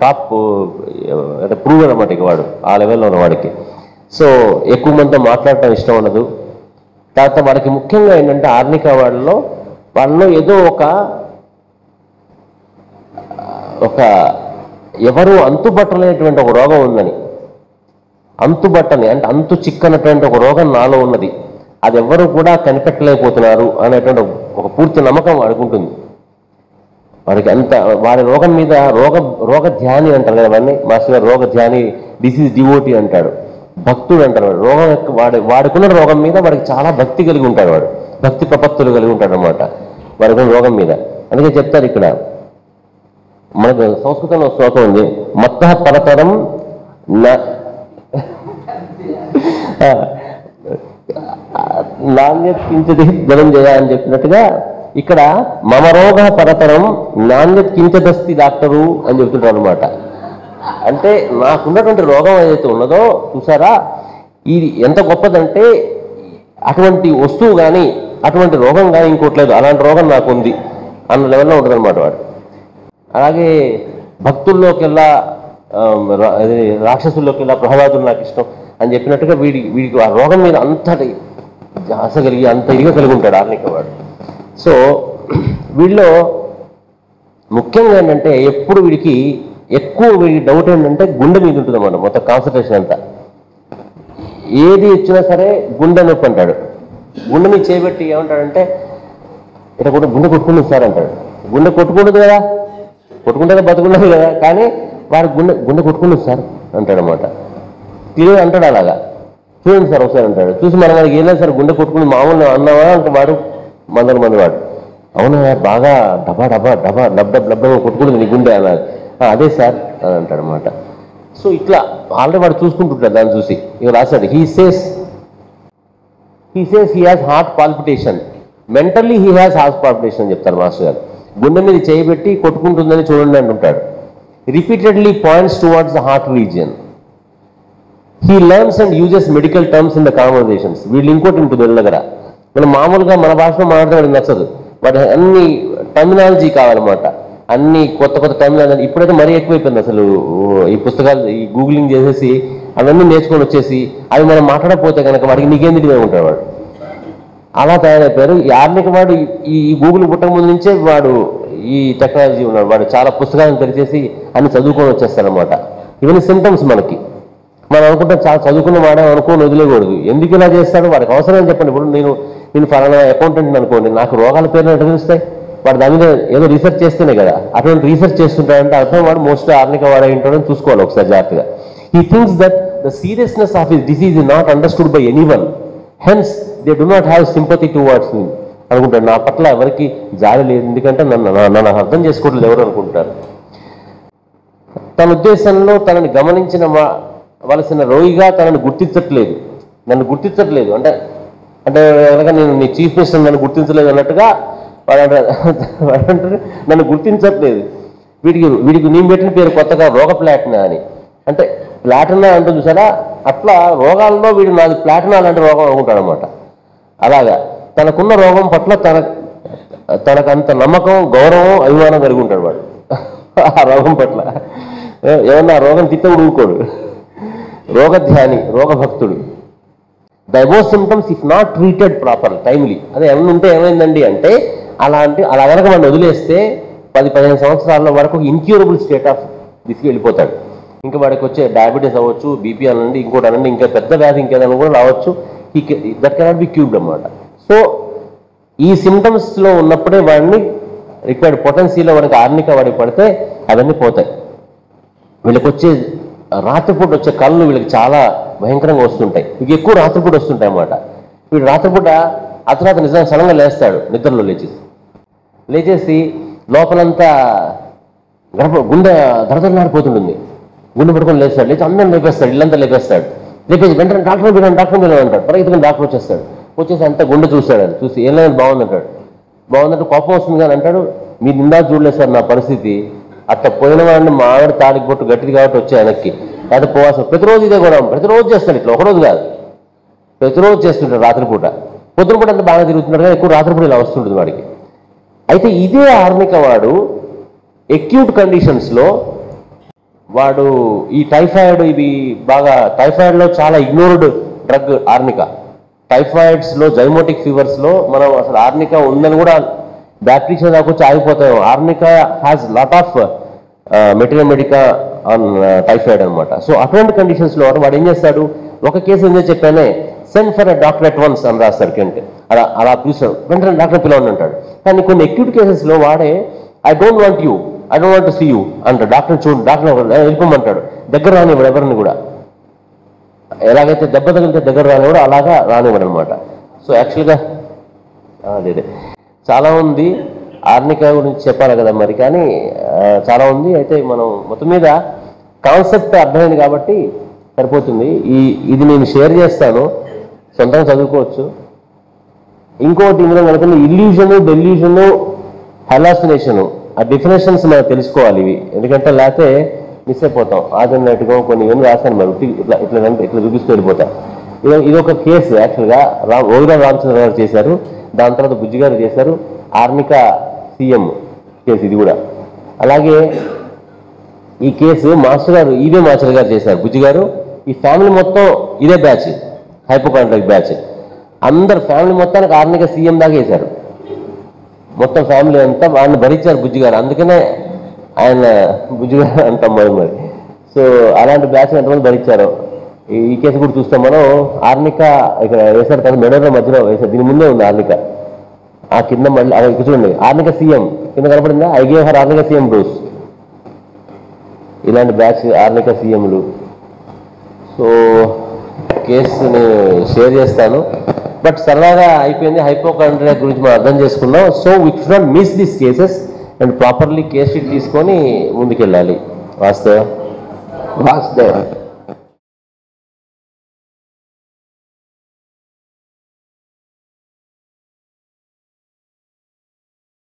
టాప్ అంటే ప్రూవ్ అనమాట ఇక వాడు ఆ లెవెల్లో ఉన్న వాడికి. సో ఎక్కువ మందితో మాట్లాడటం ఇష్టం ఉండదు. తర్వాత వాడికి ముఖ్యంగా ఏంటంటే ఆర్నిక వాళ్ళలో ఏదో ఒక ఎవరు అంతుబట్టలేనటువంటి ఒక రోగం ఉందని, అంతుబట్టని అంటే అంతు చిక్కనటువంటి ఒక రోగం నాలో ఉన్నది, అది ఎవ్వరూ కూడా కనిపెట్టలేకపోతున్నారు అనేటువంటి ఒక పూర్తి నమ్మకం వాడికి ఉంటుంది. వాడికి అంత వాడి రోగం మీద రోగ ధ్యాని అంటారు కదా అవన్నీ మాస్టర్ గారు, రోగ ధ్యాని, డిసీజ్ డివోటీ అంటాడు, భక్తుడు అంటారు. రోగం వాడుకున్న రోగం మీద వాడికి చాలా భక్తి కలిగి ఉంటాడు, వాడు భక్తి ప్రపత్తులు కలిగి ఉంటాడు అనమాట వాడుకున్న రోగం మీద. అందుకే చెప్తారు ఇక్కడ మనకు సంస్కృతంలో శ్లోకం ఉంది, మత్తః పరతరం నాణ్యత కించది ధనంజయ అని చెప్పినట్టుగా ఇక్కడ మమ రోగ పరతరం నాణ్యత కించదస్తి డాక్టరు అని చెప్తుంటారు అనమాట. అంటే నాకున్నటువంటి రోగం ఏదైతే ఉన్నదో చూసారా, ఇది ఎంత గొప్పదంటే అటువంటి వస్తువు కానీ అటువంటి రోగం కానీ ఇంకోట్లేదు, అలాంటి రోగం నాకు ఉంది అన్న లెవెల్లో ఉంటుంది అనమాట వాడు. అలాగే భక్తుల్లోకెల్లా రాక్షసుల్లోకెల్లా ప్రహ్లాదులు నాకు ఇష్టం అని చెప్పినట్టుగా వీడికి ఆ రోగం మీద అంతటి ఆశ కలిగి అంత ఇదిగా కలిగి ఉంటాడు ఆర్నిక వాడు. సో వీడిలో ముఖ్యంగా ఏంటంటే ఎప్పుడు వీడికి డౌట్ ఏంటంటే గుండె మీద ఉంటుంది అన్నమాట, మొత్తం కాన్సన్ట్రేషన్ అంతా. ఏది ఇచ్చినా సరే గుండె నొప్పి అంటాడు. గుండె మీద చేయబెట్టి ఏమంటాడంటే ఇట్లా కూడా గుండె కొట్టుకుంటుంది సార్ అంటాడు. గుండె కొట్టుకుంటుంది కదా, కొట్టుకుంటే బతుకున్నది కదా, కానీ వాడు గుండె కొట్టుకుంటుంది సార్ అంటాడు అనమాట. క్లియర్ అంటాడు అలాగా. చూడండి సార్ ఒకసారి అంటాడు. చూసి మనం వాడికి ఏం లేదు సార్ గుండె కొట్టుకుని మామూలు అన్నావా అంటే వాడు మంది వాడు అవునా బాగా డబ్బా డబ్బా డబ్బా డబ్ డబ్ డబ్బా కొట్టుకుంటుంది నీ గుండె అన్నది. అదే సార్ అని అంటాడు అనమాట. సో ఇట్లా ఆల్రెడీ వాడు చూసుకుంటుంటాడు. దాన్ని చూసి ఇక రాశాడు, he says he has heart palpitation, mentally he has heart palpitation అని చెప్తారు మాస్టర్ గారు. గుండె మీద చేయబెట్టి కొట్టుకుంటుందని చూడండి అంటుంటాడు. Repeatedly points towards the heart region. He learns and uses medical terms in the conversations. వీళ్ళు ఇంకోటి ఉంటుంది వీళ్ళ దగ్గర, మనం మామూలుగా మన భాషలో మాట్లాడితే వాడికి నచ్చదు, వాటి అన్ని టర్మినాలజీ కావాలన్నమాట, అన్ని కొత్త టర్మినాలజీ. ఇప్పుడైతే మరీ ఎక్కువైపోయింది అసలు. ఈ పుస్తకాలు ఈ గూగులింగ్ చేసేసి అవన్నీ నేర్చుకొని వచ్చేసి అవి మనం మాట్లాడకపోతే కనుక వాడికి నీకేం తెలియదు ఉంటాడు వాడు. అలా తయారైపోయారు. ఈ ఆర్నిక వాడు ఈ గూగుల్ పుట్టక ముందు నుంచే వాడు ఈ టెక్నాలజీ ఉన్నాడు. వాడు చాలా పుస్తకాలను తెలిసేసి అన్ని చదువుకొని వచ్చేస్తారనమాట. ఇవన్నీ సింటమ్స్ మనకి. మనం అనుకుంటాం చాలా చదువుకున్న వాడే అనుకోని వదిలేకూడదు. ఎందుకు ఇలా చేస్తాడు వాడికి అవసరం అని చెప్పండి. ఇప్పుడు నేను ఫలానా అకౌంటెంట్ అనుకోండి, నాకు రోగాల పేర్లు ఎట్లా తెలుస్తాయి? వాడు దాని మీద ఏదో రీసెర్చ్ చేస్తేనే కదా. అటువంటి రీసెర్చ్ చేస్తుంటాడంటే అర్థం వాడు మోస్ట్లీ ఆర్నిక వాడే ఉంటాడని చూసుకోవాలి ఒకసారి జాగ్రత్తగా. He thinks that the seriousness of his disease is not understood by anyone, hence they do not have sympathy towards me అనుకుంటాడు. నా పట్ల ఎవరికి జాలి లేదు, ఎందుకంటే నన్ను అర్థం చేసుకోవట్లేదు ఎవరు అనుకుంటారు. తన ఉద్దేశంలో తనని గమనించిన వలసిన రోగిగా తనను గుర్తించట్లేదు, నన్ను గుర్తించట్లేదు అంటే కనుక నేను నీ చీఫ్ మినిస్టర్ నన్ను గుర్తించలేదు అన్నట్టుగా వాడు నన్ను గుర్తించట్లేదు. వీడికి నేను పెట్టిన పేరు కొత్తగా రోగ ప్లాటినా అని. అంటే ప్లాటినా అంటే చూసారా, అట్లా రోగాల్లో వీడు నాది ప్లాటినా లాంటి రోగం అనుకుంటాడు అనమాట. అలాగా తనకున్న రోగం పట్ల తనకంత నమ్మకం, గౌరవం, అభిమానం కలిగి ఉంటాడు వాడు ఆ రోగం పట్ల. ఏమన్నా ఆ రోగం తిట్ట ఊరుకోడు. రోగధ్యాని, రోగభక్తుడు. Diverse symptoms if not treated proper timely. అదే ఏమైనా ఉంటే ఏమైందండి అంటే అలా కనుక వాడిని వదిలేస్తే 10-15 సంవత్సరాల వరకు ఇన్క్యూరబుల్ స్టేట్ ఆఫ్ దిస్కి వెళ్ళిపోతాడు. ఇంకా వాడికి వచ్చే డయాబెటీస్ అవ్వచ్చు, బీపీ అనండి, ఇంకోటి అనండి, ఇంకా పెద్ద వ్యాధి ఇంకేదైనా కూడా రావచ్చు. దట్ కెనాట్ బి క్యూబ్డ్ అన్నమాట. సో ఈ సిమ్టమ్స్లో ఉన్నప్పుడే వాడిని రిక్వైర్డ్ పొటెన్సీలో వాడికి ఆర్నిక వాడికి పడితే అవన్నీ పోతాయి. వీళ్ళకి వచ్చే రాత్రిపూట వచ్చే కళ్ళు వీళ్ళకి చాలా భయంకరంగా వస్తుంటాయి. ఇక ఎక్కువ రాత్రిపూట వస్తుంటాయి అన్నమాట. వీడు రాత్రిపూట అతను నిజంగా సడన్గా లేస్తాడు, నిద్రలో లేచేసి లోపలంతా గుండె దరదరలాడిపోతుంటుంది. గుండె పడుకొని లేస్తాడు, లేచి అందరం లేపేస్తాడు, ఇల్లంతా లేపేస్తాడు. లేపేసి వెంటనే డాక్టర్ పిల్లలు అంటాడు. పరిగెత్తుకుని డాక్టర్ వచ్చేసి అంతా గుండె చూస్తాడు. చూసి ఏం లేదు బాగుందంటాడు. బాగుందంటే కోపం వస్తుంది కానీ అంటాడు, మీరు ఇందా చూడలేదు సార్ నా పరిస్థితి, అట్లా పోయిన వాడిని మా ఆవిడ తాడికి పొట్టు గట్టిది కాబట్టి వచ్చే వెనక్కి, అయితే పోవాల్సిన ప్రతిరోజు ఇదే కూడా ప్రతిరోజు చేస్తాడు. ఇట్లా ఒకరోజు కాదు, ప్రతిరోజు చేస్తుంటాడు. రాత్రిపూట పొద్దునపూట అంతా బాగా తిరుగుతున్నాడు కానీ ఎక్కువ రాత్రిపూట ఇలా వస్తుంటుంది వాడికి. అయితే ఇదే ఆర్నిక వాడు ఎక్యూట్ కండిషన్స్లో వాడు ఈ టైఫాయిడ్, ఇవి బాగా టైఫాయిడ్లో చాలా ఇగ్నోర్డ్ డ్రగ్ ఆర్నిక. టైఫాయిడ్స్లో, జైమోటిక్ ఫీవర్స్లో మనం అసలు ఆర్నిక ఉందని కూడా బ్యాక్టీరియా దాకా వచ్చి ఆగిపోతాం. Arnica has lot of materia medica on typhoid అనమాట. సో అటువంటి కండిషన్స్లో వాడు ఏం చేస్తాడు, ఒక కేసు ఏం చెప్పానే, send for a doctor at once అని రాస్తాడు. కెంట్ అలా పిలుస్తాడు, వెంటనే డాక్టర్ పిలవని అంటాడు. కానీ కొన్ని అక్యూట్ కేసెస్లో వాడే I don't want to see you అంటాడు. డాక్టర్ చూడు, డాక్టర్ వెళ్ళిపోమంటాడు. దగ్గర రానివ్వడు ఎవరిని కూడా. ఎలాగైతే దెబ్బ తగిలితే దగ్గర రానివ్వడు, అలాగా రానివ్వడు అనమాట. సో యాక్చువల్గా అదే చాలా ఉంది ఆర్నిక గురించి చెప్పాలి కదా మరి, కానీ చాలా ఉంది. అయితే మనం మొత్తం మీద కాన్సెప్ట్ అర్థమైంది కాబట్టి సరిపోతుంది. ఇది నేను షేర్ చేస్తాను, సొంతంగా చదువుకోవచ్చు. ఇంకోటి ఇందులో మనకు ఇల్యూజను, డెల్యూజను, హెలాసినేషను, ఆ డెఫినేషన్స్ మనం తెలుసుకోవాలి ఇవి. ఎందుకంటే లేకపోతే మిస్ అయిపోతాం. ఆల్టర్నేట్గా కొన్ని ఏమి రాశాను మరి ఇట్లా చూపిస్తూ వెళ్ళిపోతాం. ఇది ఒక కేసు యాక్చువల్గా ఓగిరాల రామచంద్ర గారు చేశారు, దాని తర్వాత బుజ్జి గారు చేశారు. ఆర్నిక సీఎం కేసు ఇది కూడా. అలాగే ఈ కేసు ఇదే మాస్టర్ గారు చేశారు, బుజ్జి గారు. ఈ ఫ్యామిలీ మొత్తం ఇదే బ్యాచ్, హైపోకాండ్రిక్ బ్యాచ్. అందరు ఫ్యామిలీ మొత్తానికి ఆర్నిక సీఎం దాకా వేశారు. మొత్తం ఫ్యామిలీ అంతా వాడిని భరించారు బుజ్జి గారు. అందుకనే ఆయన బుజ్జి గారు అంటాం మరి. సో అలాంటి బ్యాచ్ ఎంతమంది భరించారు. ఈ కేసు కూడా చూస్తాం మనం. ఆర్నిక ఇక్కడ వేశారు కదా, మెడలో మధ్యలో వేశారు. దీని ముందే ఉంది ఆర్నిక. ఆ కింద మళ్ళీ ఇక్కడ చూడండి, ఆర్నిక సీఎం కింద కనపడిందా, I gave her arnica CM dose. ఇలాంటి బ్యాచ్ ఆర్నిక సీఎంలు. సో కేసుని షేర్ చేస్తాను, బట్ సరదాగా అయిపోయింది. హైపోకాండ్రియా గురించి మనం అర్థం చేసుకున్నాం. So we should not miss this cases and properly case sheet తీసుకొని ముందుకెళ్ళాలి. వాస్తవ